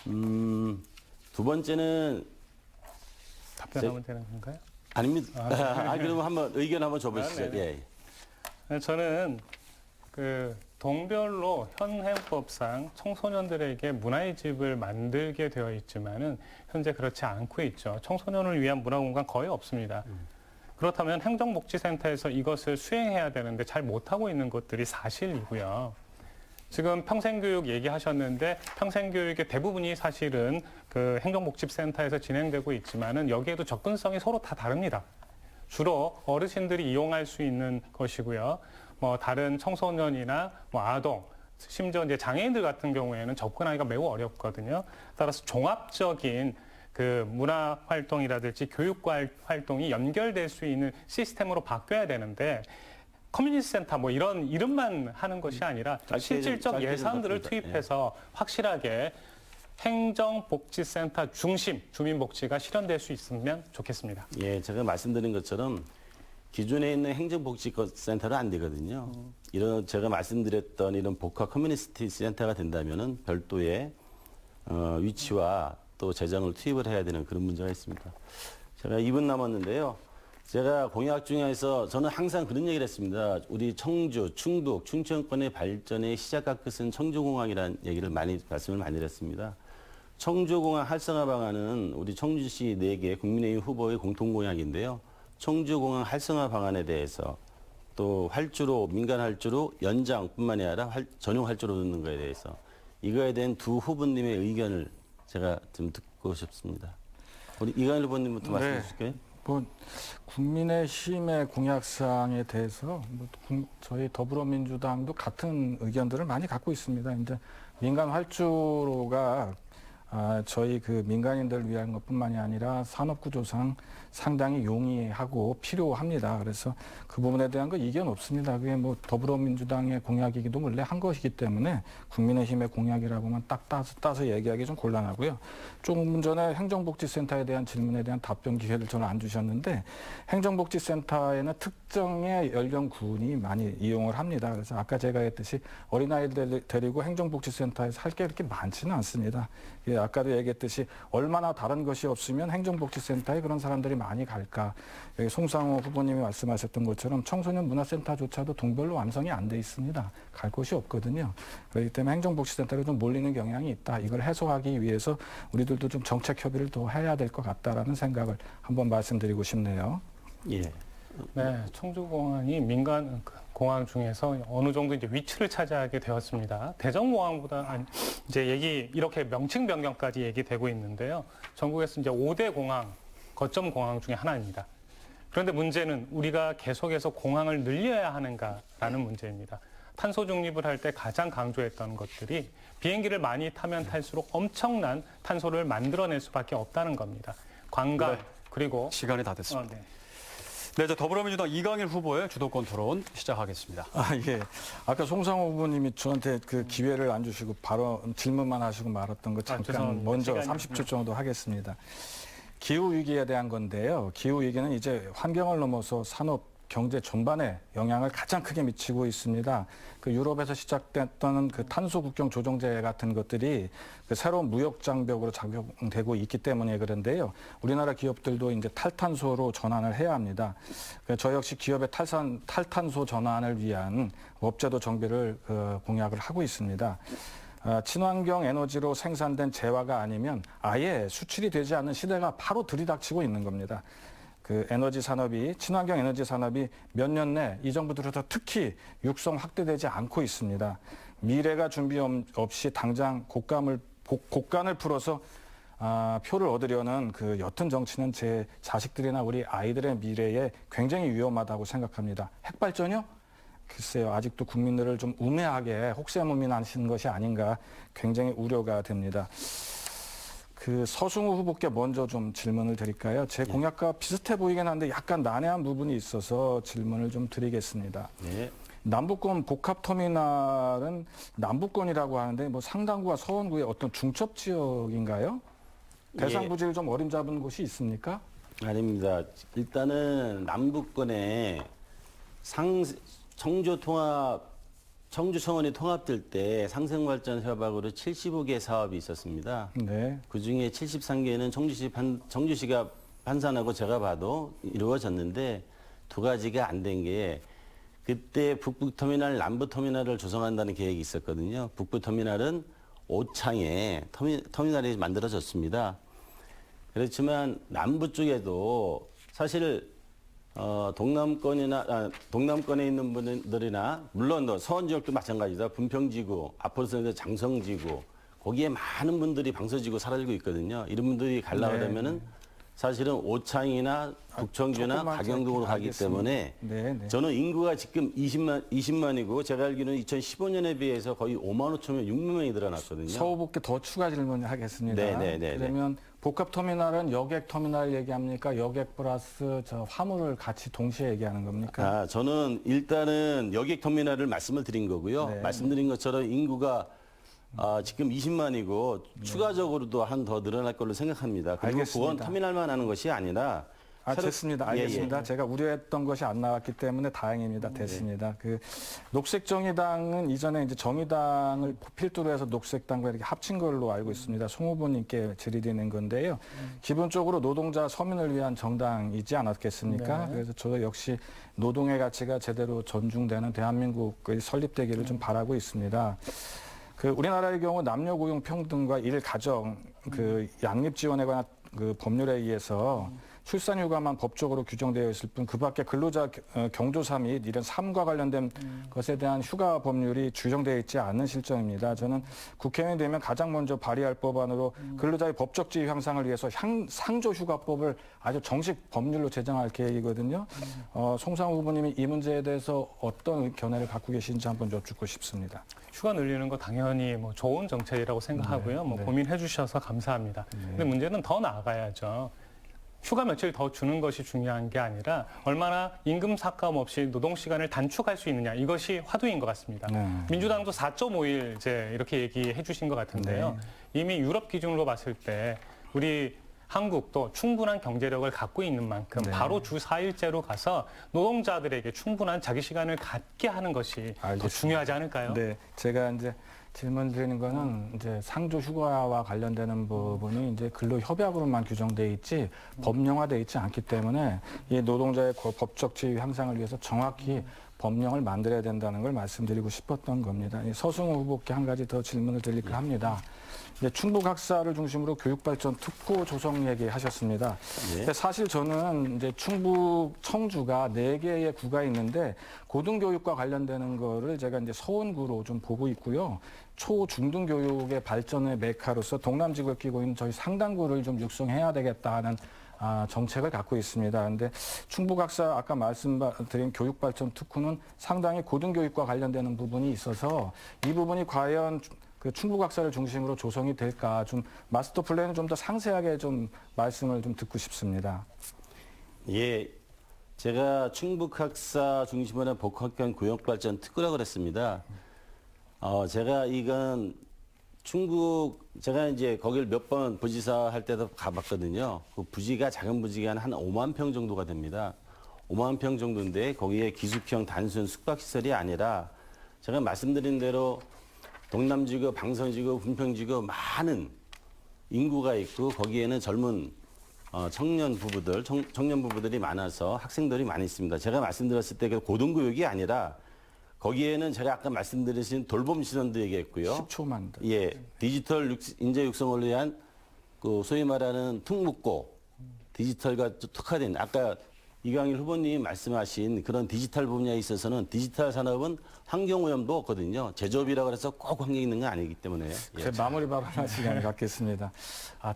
두 번째는 답변하면 되는 건가요? 아닙니다. 그러면 한번 의견 한번 줘보시죠. 네네. 예. 저는 동별로 현 행법상 청소년들에게 문화의 집을 만들게 되어 있지만은 현재 그렇지 않고 있죠. 청소년을 위한 문화공간 거의 없습니다. 그렇다면 행정복지센터에서 이것을 수행해야 되는데 잘 못하고 있는 것들이 사실이고요. 지금 평생교육 얘기하셨는데 평생교육의 대부분이 사실은 그 행정복지센터에서 진행되고 있지만은 여기에도 접근성이 서로 다 다릅니다. 주로 어르신들이 이용할 수 있는 것이고요. 뭐 다른 청소년이나 뭐 아동, 심지어 이제 장애인들 같은 경우에는 접근하기가 매우 어렵거든요. 따라서 종합적인 그 문화 활동이라든지 교육 활동이 연결될 수 있는 시스템으로 바뀌어야 되는데 커뮤니티 센터 뭐 이런 이름만 하는 것이 아니라 실질적 짧게 좀 예산들을 바꿉니다. 투입해서 확실하게 행정복지센터 중심 주민복지가 실현될 수 있으면 좋겠습니다. 예, 제가 말씀드린 것처럼 기존에 있는 행정복지센터는 안 되거든요. 이런 제가 말씀드렸던 이런 복합 커뮤니티 센터가 된다면은 별도의 위치와 또 재정을 투입을 해야 되는 그런 문제가 있습니다. 제가 2분 남았는데요. 제가 공약 중에서 저는 항상 그런 얘기를 했습니다. 우리 청주, 충북, 충청권의 발전의 시작과 끝은 청주공항이라는 얘기를 말씀을 많이 드렸습니다. 청주공항 활성화 방안은 우리 청주시 4개 국민의힘 후보의 공통 공약인데요. 청주공항 활성화 방안에 대해서 또 활주로, 민간 활주로 연장뿐만이 아니라 전용 활주로 넣는 거에 대해서 이거에 대한 두 후보님의 의견을 제가 좀 듣고 싶습니다. 우리 이관일 후보님부터 말씀해 주실까요? 뭐 국민의힘의 공약사항에 대해서 저희 더불어민주당도 같은 의견들을 많이 갖고 있습니다. 이제 민간 활주로가 저희 그 민간인들을 위한 것뿐만이 아니라 산업구조상 상당히 용이하고 필요합니다. 그래서 그 부분에 대한 거 이견 없습니다. 그게 뭐 더불어민주당의 공약이기도 원래 한 것이기 때문에 국민의힘의 공약이라고만 딱 따서 얘기하기 좀 곤란하고요. 조금 전에 행정복지센터에 대한 질문에 대한 답변 기회를 저는 안 주셨는데 행정복지센터에는 특정의 연령군이 많이 이용을 합니다. 그래서 아까 제가 했듯이 어린아이들 데리고 행정복지센터에서 할 게 그렇게 많지는 않습니다. 예, 아까도 얘기했듯이 얼마나 다른 것이 없으면 행정복지센터에 그런 사람들이 많이 갈까. 여기 송상호 후보님이 말씀하셨던 것처럼 청소년 문화센터조차도 동별로 완성이 안 돼 있습니다. 갈 곳이 없거든요. 그렇기 때문에 행정복지센터로 좀 몰리는 경향이 있다. 이걸 해소하기 위해서 우리들도 좀 정책 협의를 더 해야 될 것 같다라는 생각을 한번 말씀드리고 싶네요. 예. 네, 청주공항이 민간 공항 중에서 어느 정도 이제 위치를 차지하게 되었습니다. 대전공항보다 이제 이렇게 명칭 변경까지 얘기되고 있는데요. 전국에서 이제 5대 공항, 거점 공항 중에 하나입니다. 그런데 문제는 우리가 계속해서 공항을 늘려야 하는가라는 문제입니다. 탄소 중립을 할 때 가장 강조했던 것들이 비행기를 많이 타면 탈수록 엄청난 탄소를 만들어낼 수밖에 없다는 겁니다. 관광, 네. 그리고 시간이 다 됐습니다. 네. 네, 이제 더불어민주당 이강일 후보의 주도권 토론 시작하겠습니다. 예. 아까 송상호 후보님이 저한테 그 기회를 안 주시고 바로 질문만 하시고 말았던 거 잠깐 죄송합니다. 먼저 시간이 30초 정도 하겠습니다. 기후 위기에 대한 건데요. 기후 위기는 이제 환경을 넘어서 산업, 경제 전반에 영향을 가장 크게 미치고 있습니다. 그 유럽에서 시작됐던 그 탄소 국경 조정제 같은 것들이 그 새로운 무역 장벽으로 작용되고 있기 때문에 그런데요. 우리나라 기업들도 이제 탈탄소로 전환을 해야 합니다. 저 역시 기업의 탈탄소 전환을 위한 업제도 정비를 공약을 하고 있습니다. 친환경 에너지로 생산된 재화가 아니면 아예 수출이 되지 않는 시대가 바로 들이닥치고 있는 겁니다. 그 에너지 산업이, 친환경 에너지 산업이 몇 년 내 이 정부 들어서 특히 육성 확대되지 않고 있습니다. 미래가 준비 없이 당장 곡간을 풀어서 표를 얻으려는 그 옅은 정치는 제 자식들이나 우리 아이들의 미래에 굉장히 위험하다고 생각합니다. 핵발전이요? 글쎄요, 아직도 국민들을 좀 우매하게 혹세무민하신 것이 아닌가 굉장히 우려가 됩니다. 그 서승우 후보께 먼저 좀 질문을 드릴까요? 제 공약과 비슷해 보이긴 한데 약간 난해한 부분이 있어서 질문을 좀 드리겠습니다. 네. 남북권 복합터미널은 남북권이라고 하는데 뭐 상당구와 서원구의 어떤 중첩 지역인가요? 대상 부지를 좀 어림잡은 곳이 있습니까? 아닙니다. 일단은 남북권에 청주 청원이 통합될 때 상생발전 협약으로 75개 사업이 있었습니다. 네. 그중에 73개는 청주시가 판산하고 제가 봐도 이루어졌는데 두 가지가 안 된 게 그때 북부터미널, 남부터미널을 조성한다는 계획이 있었거든요. 북부터미널은 오창에 터미널이 만들어졌습니다. 그렇지만 남부 쪽에도 사실 동남권에 있는 분들이나 물론 서원 지역도 마찬가지다. 분평지구, 앞으로서는 장성지구 거기에 많은 분들이 방서지구 살고 있거든요. 이런 분들이 가려고 하면은 사실은 오창이나 북청주나 박영동으로 가기 때문에 저는 인구가 지금 20만이고 제가 알기로는 2015년에 비해서 거의 5만 5천 명, 6만 명이 늘어났거든요. 서 후보께 더 추가 질문을 하겠습니다. 네네네. 그러면 복합터미널은 여객 터미널 얘기합니까? 여객 플러스 저 화물을 같이 동시에 얘기하는 겁니까? 저는 일단은 여객 터미널을 말씀을 드린 거고요. 네. 말씀드린 것처럼 인구가 지금 20만이고 추가적으로도 한 더 늘어날 걸로 생각합니다. 그리고 그건 알겠습니다. 터미널만 하는 것이 아니라 됐습니다. 알겠습니다. 제가 우려했던 것이 안 나왔기 때문에 다행입니다. 됐습니다. 그 녹색정의당은 이전에 이제 정의당을 필두로 해서 녹색당과 이렇게 합친 걸로 알고 있습니다. 송 후보님께 질의드리는 건데요. 기본적으로 노동자 서민을 위한 정당이지 않았겠습니까? 그래서 저 역시 노동의 가치가 제대로 존중되는 대한민국의 설립되기를 좀 바라고 있습니다. 그 우리나라의 경우 남녀 고용 평등과 일 가정 그 양립 지원에 관한 그 법률에 의해서 출산휴가만 법적으로 규정되어 있을 뿐 그밖에 근로자 경조사 및 이런 삶과 관련된 것에 대한 휴가 법률이 규정되어 있지 않은 실정입니다. 저는 국회의원이 되면 가장 먼저 발의할 법안으로 근로자의 법적 지위 향상을 위해서 상조휴가법을 아주 정식 법률로 제정할 계획이거든요. 송상우 후보님이 이 문제에 대해서 어떤 견해를 갖고 계신지 한번 여쭙고 싶습니다. 휴가 늘리는 거 당연히 뭐 좋은 정책이라고 생각하고요. 고민해 주셔서 감사합니다. 근데 문제는 더 나아가야죠. 휴가 며칠 더 주는 것이 중요한 게 아니라 얼마나 임금 삭감 없이 노동 시간을 단축할 수 있느냐 이것이 화두인 것 같습니다. 민주당도 4.5일 이제 이렇게 얘기해 주신 것 같은데요. 이미 유럽 기준으로 봤을 때 우리 한국도 충분한 경제력을 갖고 있는 만큼 바로 주 4일제로 가서 노동자들에게 충분한 자기 시간을 갖게 하는 것이 더 중요하지 않을까요? 네, 제가 이제 질문 드리는 거는 이제 상조 휴가와 관련되는 부분이 이제 근로협약으로만 규정돼 있지 법령화돼 있지 않기 때문에 이 노동자의 법적 지위 향상을 위해서 정확히 법령을 만들어야 된다는 걸 말씀드리고 싶었던 겁니다. 서승우 후보께 한 가지 더 질문을 드릴까 합니다. 이제 충북 학사를 중심으로 교육발전 특구 조성 얘기하셨습니다. 근데 사실 저는 이제 충북 청주가 4개의 구가 있는데 고등교육과 관련되는 거를 제가 이제 서원구로 좀 보고 있고요. 초, 중등 교육의 발전의 메카로서 동남지구에 끼고 있는 저희 상당구를 좀 육성해야 되겠다 하는 정책을 갖고 있습니다. 그런데 충북학사 아까 말씀드린 교육발전 특구는 상당히 고등교육과 관련되는 부분이 있어서 이 부분이 과연 그 충북학사를 중심으로 조성이 될까 좀 마스터 플랜을 좀 더 상세하게 좀 말씀을 좀 듣고 싶습니다. 예, 제가 충북학사 중심으로 한 복합형 교육발전 특구라고 그랬습니다. 제가 이건 제가 이제 거길 몇 번 부지사 할 때도 가봤거든요. 그 부지가 작은 부지가 한 5만 평 정도가 됩니다. 5만 평 정도인데 거기에 기숙형 단순 숙박시설이 아니라 제가 말씀드린 대로 동남지구, 방성지구, 분평지구 많은 인구가 있고 거기에는 젊은 청년 부부들이 많아서 학생들이 많이 있습니다. 제가 말씀드렸을 때 그 고등교육이 아니라 거기에는 제가 아까 말씀드린 돌봄 시설도 얘기했고요. 10초만 더. 예, 디지털 인재 육성을 위한 그 소위 말하는 특목고 디지털과 특화된 아까 이강일 후보님 말씀하신 그런 디지털 분야에 있어서는 디지털 산업은 환경오염도 없거든요. 제조업이라고 해서 꼭 환경 있는 건 아니기 때문에. 제 마무리 발언할 시간을 갖겠습니다.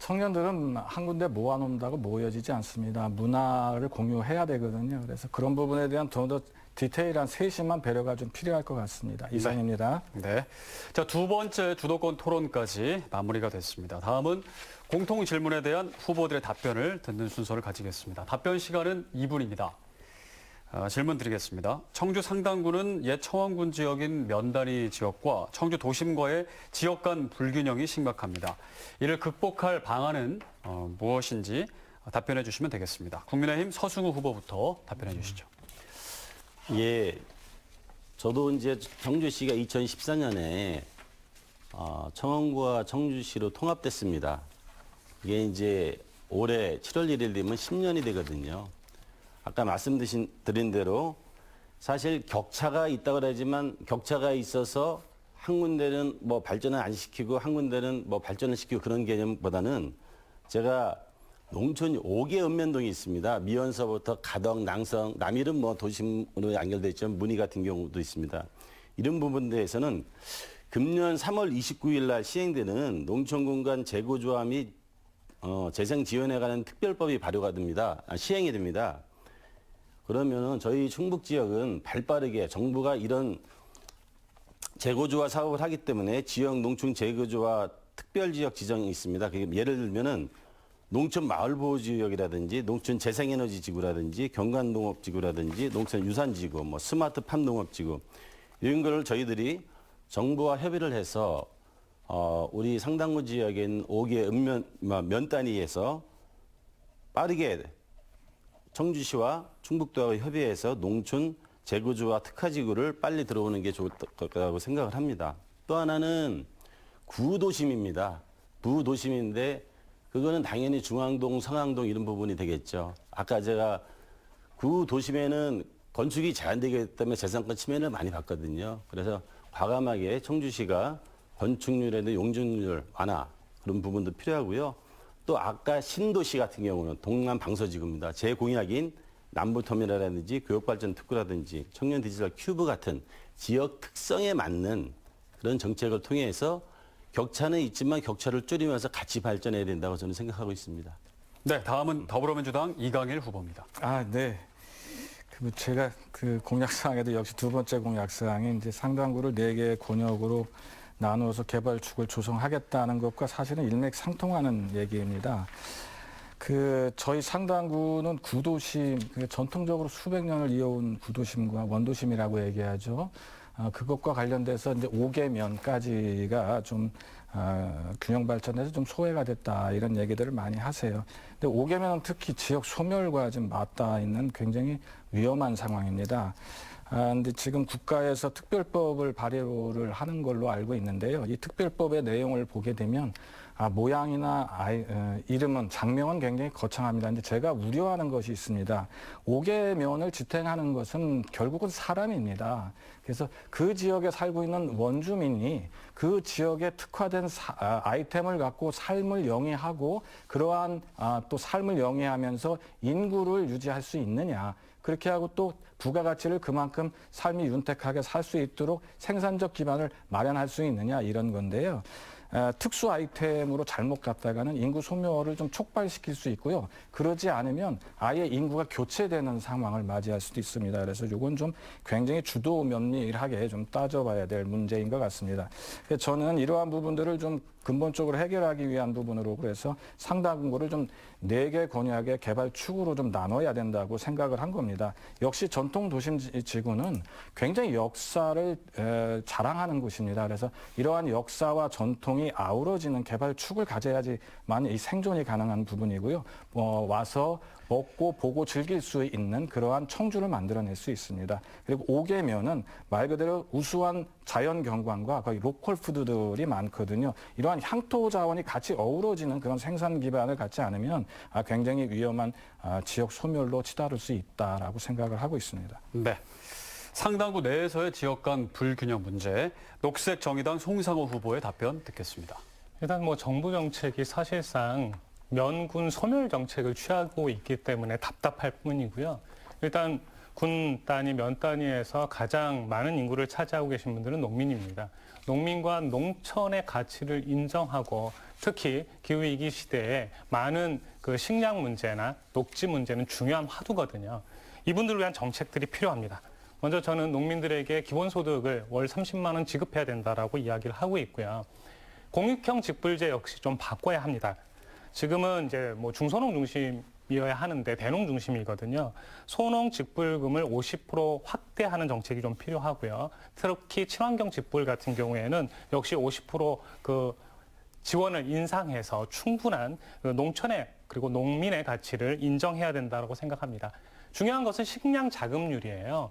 청년들은 한 군데 모아놓는다고 모여지지 않습니다. 문화를 공유해야 되거든요. 그래서 그런 부분에 대한 더 디테일한 세심한 배려가 좀 필요할 것 같습니다. 이상입니다. 네. 자, 두 번째 주도권 토론까지 마무리가 됐습니다. 다음은 공통 질문에 대한 후보들의 답변을 듣는 순서를 가지겠습니다. 답변 시간은 2분입니다. 질문 드리겠습니다. 청주 상당구는 옛 청원군 지역인 면단위 지역과 청주 도심과의 지역 간 불균형이 심각합니다. 이를 극복할 방안은 무엇인지 답변해 주시면 되겠습니다. 국민의힘 서승우 후보부터 답변해 주시죠. 예, 저도 이제 청주시가 2014년에 청원구와 청주시로 통합됐습니다. 이게 이제 올해 7월 1일 되면 10년이 되거든요. 아까 말씀드린 대로 사실 격차가 있다고 그러지만 격차가 있어서 한 군데는 뭐 발전을 안 시키고 한 군데는 뭐 발전을 시키고 그런 개념보다는 제가 농촌이 5개 읍면동이 있습니다. 미원서부터 가덕, 낭성, 남일은 뭐 도심으로 연결돼 있지만 문의 같은 경우도 있습니다. 이런 부분에 대해서는 금년 3월 29일 날 시행되는 농촌공간 재고조화 및 재생 지원에 관한 특별법이 발효가 됩니다. 시행이 됩니다. 그러면은 저희 충북 지역은 발빠르게 정부가 이런 재고조화 사업을 하기 때문에 지역 농촌 재고조화 특별지역 지정이 있습니다. 그게 예를 들면은 농촌 마을보호지역이라든지 농촌 재생에너지지구라든지 경관농업지구라든지 농촌 유산지구, 뭐 스마트팜 농업지구 이런 거를 저희들이 정부와 협의를 해서 우리 상당구 지역에 있는 5개 면 단위에서 빠르게 청주시와 충북도하고 협의해서 농촌 재구조와 특화지구를 빨리 들어오는 게 좋을 거라고 생각을 합니다. 또 하나는 구도심입니다. 구도심인데 그거는 당연히 중앙동, 상황동 이런 부분이 되겠죠. 아까 제가 구도심에는 건축이 제한되기 때문에 재산권 침해를 많이 받거든요. 그래서 과감하게 청주시가 건축률에도 용적률 완화 그런 부분도 필요하고요. 또 아까 신도시 같은 경우는 동남 방서지구입니다. 제 공약인 남부터미널이라든지 교육발전 특구라든지 청년 디지털 큐브 같은 지역 특성에 맞는 그런 정책을 통해서 격차는 있지만 격차를 줄이면서 같이 발전해야 된다고 저는 생각하고 있습니다. 네, 다음은 더불어민주당 이강일 후보입니다. 네. 제가 그 공약사항에도 역시 두 번째 공약사항이 이제 상당구를 4개의 권역으로 나누어서 개발축을 조성하겠다는 것과 사실은 일맥상통하는 얘기입니다. 저희 상당구는 구도심, 전통적으로 수백 년을 이어온 구도심과 원도심이라고 얘기하죠. 그것과 관련돼서 이제 5개면까지가 좀 균형 발전해서 좀 소외가 됐다 이런 얘기들을 많이 하세요. 근데 5개면은 특히 지역 소멸과 좀 맞닿아 있는 굉장히 위험한 상황입니다. 근데 지금 국가에서 특별법을 발의를 하는 걸로 알고 있는데요. 이 특별법의 내용을 보게 되면 모양이나 이름은 장명은 굉장히 거창합니다. 근데 제가 우려하는 것이 있습니다. 5개면을 지탱하는 것은 결국은 사람입니다. 그래서 그 지역에 살고 있는 원주민이 그 지역에 특화된 아이템을 갖고 삶을 영위하고 그러한 또 삶을 영위하면서 인구를 유지할 수 있느냐. 그렇게 하고 또 부가가치를 그만큼 삶이 윤택하게 살 수 있도록 생산적 기반을 마련할 수 있느냐 이런 건데요. 특수 아이템으로 잘못 갔다가는 인구 소멸을 좀 촉발시킬 수 있고요. 그러지 않으면 아예 인구가 교체되는 상황을 맞이할 수도 있습니다. 그래서 이건 좀 굉장히 주도 면밀하게 좀 따져봐야 될 문제인 것 같습니다. 저는 이러한 부분들을 좀 근본적으로 해결하기 위한 부분으로 그래서 상당구를 좀 4개 권역의 개발 축으로 좀 나눠야 된다고 생각을 한 겁니다. 역시 전통 도심 지구는 굉장히 역사를 자랑하는 곳입니다. 그래서 이러한 역사와 전통이 아우러지는 개발 축을 가져야지만 이 생존이 가능한 부분이고요. 와서 먹고 보고 즐길 수 있는 그러한 청주를 만들어낼 수 있습니다. 그리고 5개면은 말 그대로 우수한 자연 경관과 거의 로컬 푸드들이 많거든요. 이러한 향토 자원이 같이 어우러지는 그런 생산 기반을 갖지 않으면 굉장히 위험한 지역 소멸로 치달을 수 있다라고 생각을 하고 있습니다. 네. 상당구 내에서의 지역 간 불균형 문제, 녹색정의당 송상호 후보의 답변 듣겠습니다. 일단 정부 정책이 사실상 면군 소멸 정책을 취하고 있기 때문에 답답할 뿐이고요. 일단 군 단위, 면 단위에서 가장 많은 인구를 차지하고 계신 분들은 농민입니다. 농민과 농촌의 가치를 인정하고 특히 기후위기 시대에 많은 그 식량 문제나 녹지 문제는 중요한 화두거든요. 이분들을 위한 정책들이 필요합니다. 먼저 저는 농민들에게 기본소득을 월 30만 원 지급해야 된다라고 이야기를 하고 있고요. 공익형 직불제 역시 좀 바꿔야 합니다. 지금은 이제 중소농 중심이어야 하는데 대농 중심이거든요. 소농 직불금을 50% 확대하는 정책이 좀 필요하고요. 특히 친환경 직불 같은 경우에는 역시 50% 그 지원을 인상해서 충분한 농촌의 그리고 농민의 가치를 인정해야 된다고 생각합니다. 중요한 것은 식량 자급률이에요.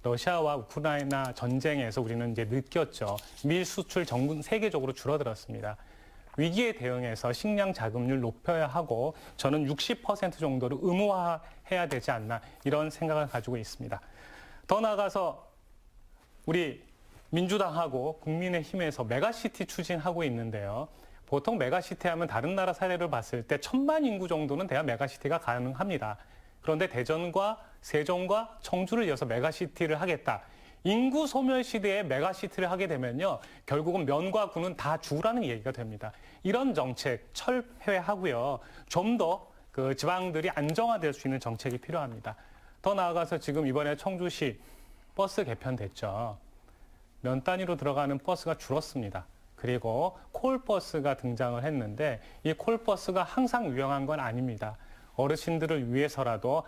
러시아와 우크라이나 전쟁에서 우리는 이제 느꼈죠. 밀 수출 전 세계적으로 줄어들었습니다. 위기에 대응해서 식량 자급률 높여야 하고 저는 60% 정도를 의무화해야 되지 않나 이런 생각을 가지고 있습니다. 더 나아가서 우리 민주당하고 국민의힘에서 메가시티 추진하고 있는데요. 보통 메가시티 하면 다른 나라 사례를 봤을 때 1000만 인구 정도는 돼야 메가시티가 가능합니다. 그런데 대전과 세종과 청주를 이어서 메가시티를 하겠다. 인구 소멸 시대에 메가시티를 하게 되면요. 결국은 면과 군은 다 죽으라는 얘기가 됩니다. 이런 정책 철회하고요. 좀 더 그 지방들이 안정화될 수 있는 정책이 필요합니다. 더 나아가서 지금 이번에 청주시 버스 개편됐죠. 면 단위로 들어가는 버스가 줄었습니다. 그리고 콜버스가 등장을 했는데 이 콜버스가 항상 유용한 건 아닙니다. 어르신들을 위해서라도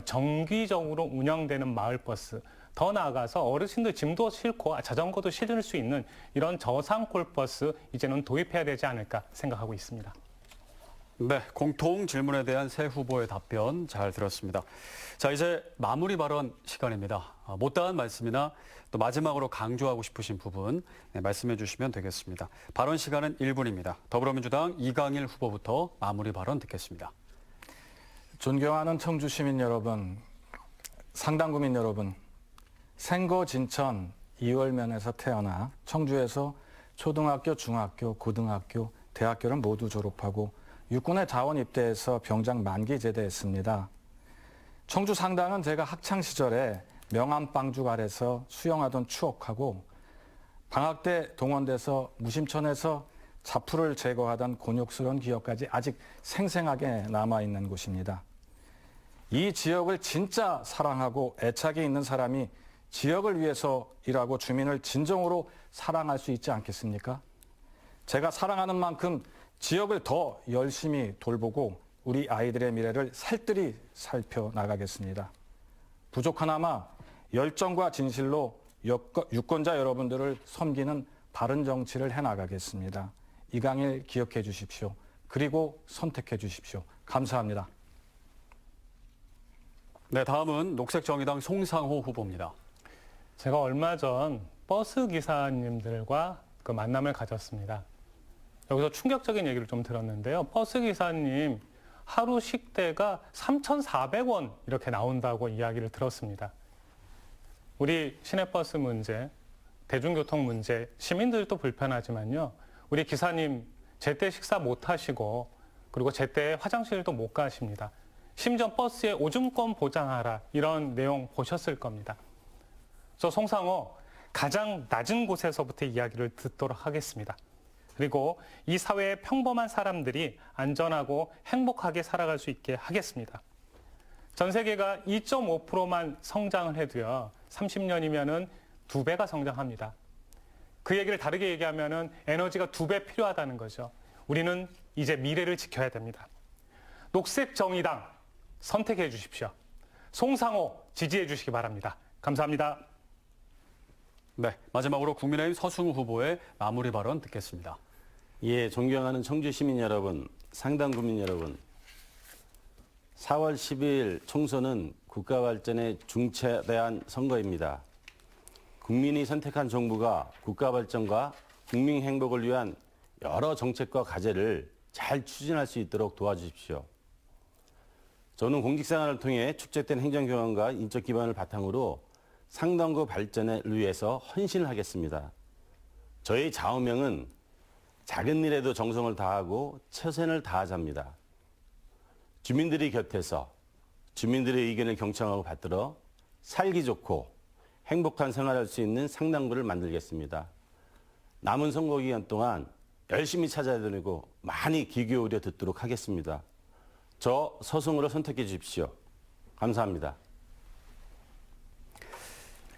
정기적으로 운영되는 마을버스, 더 나아가서 어르신들 짐도 싣고 자전거도 실을 수 있는 이런 저상 콜버스 이제는 도입해야 되지 않을까 생각하고 있습니다. 네, 공통 질문에 대한 새 후보의 답변 잘 들었습니다. 자, 이제 마무리 발언 시간입니다. 못다한 말씀이나 또 마지막으로 강조하고 싶으신 부분 말씀해 주시면 되겠습니다. 발언 시간은 1분입니다. 더불어민주당 이강일 후보부터 마무리 발언 듣겠습니다. 존경하는 청주 시민 여러분, 상당구민 여러분, 생고 진천 이월면에서 태어나 청주에서 초등학교, 중학교, 고등학교, 대학교를 모두 졸업하고 육군에 자원 입대해서 병장 만기 제대했습니다. 청주 상당은 제가 학창 시절에 명암방죽 아래서 수영하던 추억하고 방학 때 동원돼서 무심천에서 자풀을 제거하던 곤욕스러운 기억까지 아직 생생하게 남아있는 곳입니다. 이 지역을 진짜 사랑하고 애착이 있는 사람이 지역을 위해서 일하고 주민을 진정으로 사랑할 수 있지 않겠습니까? 제가 사랑하는 만큼 지역을 더 열심히 돌보고 우리 아이들의 미래를 살뜰히 살펴나가겠습니다. 부족하나마 열정과 진실로 유권자 여러분들을 섬기는 바른 정치를 해나가겠습니다. 이강일 기억해 주십시오. 그리고 선택해 주십시오. 감사합니다. 네, 다음은 녹색정의당 송상호 후보입니다. 제가 얼마 전 버스 기사님들과 그 만남을 가졌습니다. 여기서 충격적인 얘기를 좀 들었는데요. 버스 기사님 하루 식대가 3,400원 이렇게 나온다고 이야기를 들었습니다. 우리 시내버스 문제, 대중교통 문제, 시민들도 불편하지만요. 우리 기사님 제때 식사 못 하시고 그리고 제때 화장실도 못 가십니다. 심지어 버스에 오줌권 보장하라 이런 내용 보셨을 겁니다. 저 송상호 가장 낮은 곳에서부터 이야기를 듣도록 하겠습니다. 그리고 이 사회의 평범한 사람들이 안전하고 행복하게 살아갈 수 있게 하겠습니다. 전 세계가 2.5%만 성장을 해도요. 30년이면은 2배가 성장합니다. 그 얘기를 다르게 얘기하면은 에너지가 2배 필요하다는 거죠. 우리는 이제 미래를 지켜야 됩니다. 녹색 정의당 선택해 주십시오. 송상호 지지해 주시기 바랍니다. 감사합니다. 네, 마지막으로 국민의힘 서승우 후보의 마무리 발언 듣겠습니다. 예, 존경하는 청주 시민 여러분, 상당구민 여러분. 4월 10일 총선은 국가 발전의 중차대한 선거입니다. 국민이 선택한 정부가 국가 발전과 국민 행복을 위한 여러 정책과 과제를 잘 추진할 수 있도록 도와주십시오. 저는 공직생활을 통해 축적된 행정 경험과 인적 기반을 바탕으로 상당구 발전을 위해서 헌신을 하겠습니다. 저희 좌우명은 작은 일에도 정성을 다하고 최선을 다하자입니다. 주민들이 곁에서 주민들의 의견을 경청하고 받들어 살기 좋고 행복한 생활할 수 있는 상당구를 만들겠습니다. 남은 선거 기간 동안 열심히 찾아다니고 많이 귀 기울여 듣도록 하겠습니다. 저 서승우를 선택해 주십시오. 감사합니다.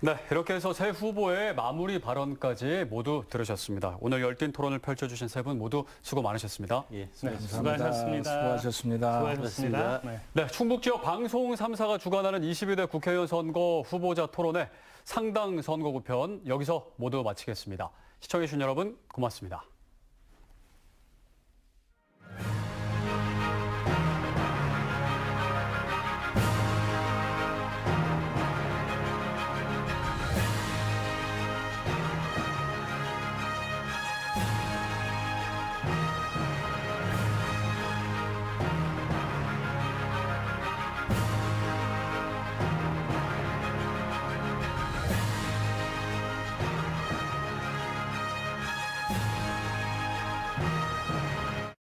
네, 이렇게 해서 새 후보의 마무리 발언까지 모두 들으셨습니다. 오늘 열띤 토론을 펼쳐주신 세 분 모두 수고 많으셨습니다. 예, 네, 수고하셨습니다. 수고하셨습니다. 수고하셨습니다. 네. 네, 충북 지역 방송 3사가 주관하는 22대 국회의원 선거 후보자 토론회 상당 선거구 편 여기서 모두 마치겠습니다. 시청해주신 여러분 고맙습니다.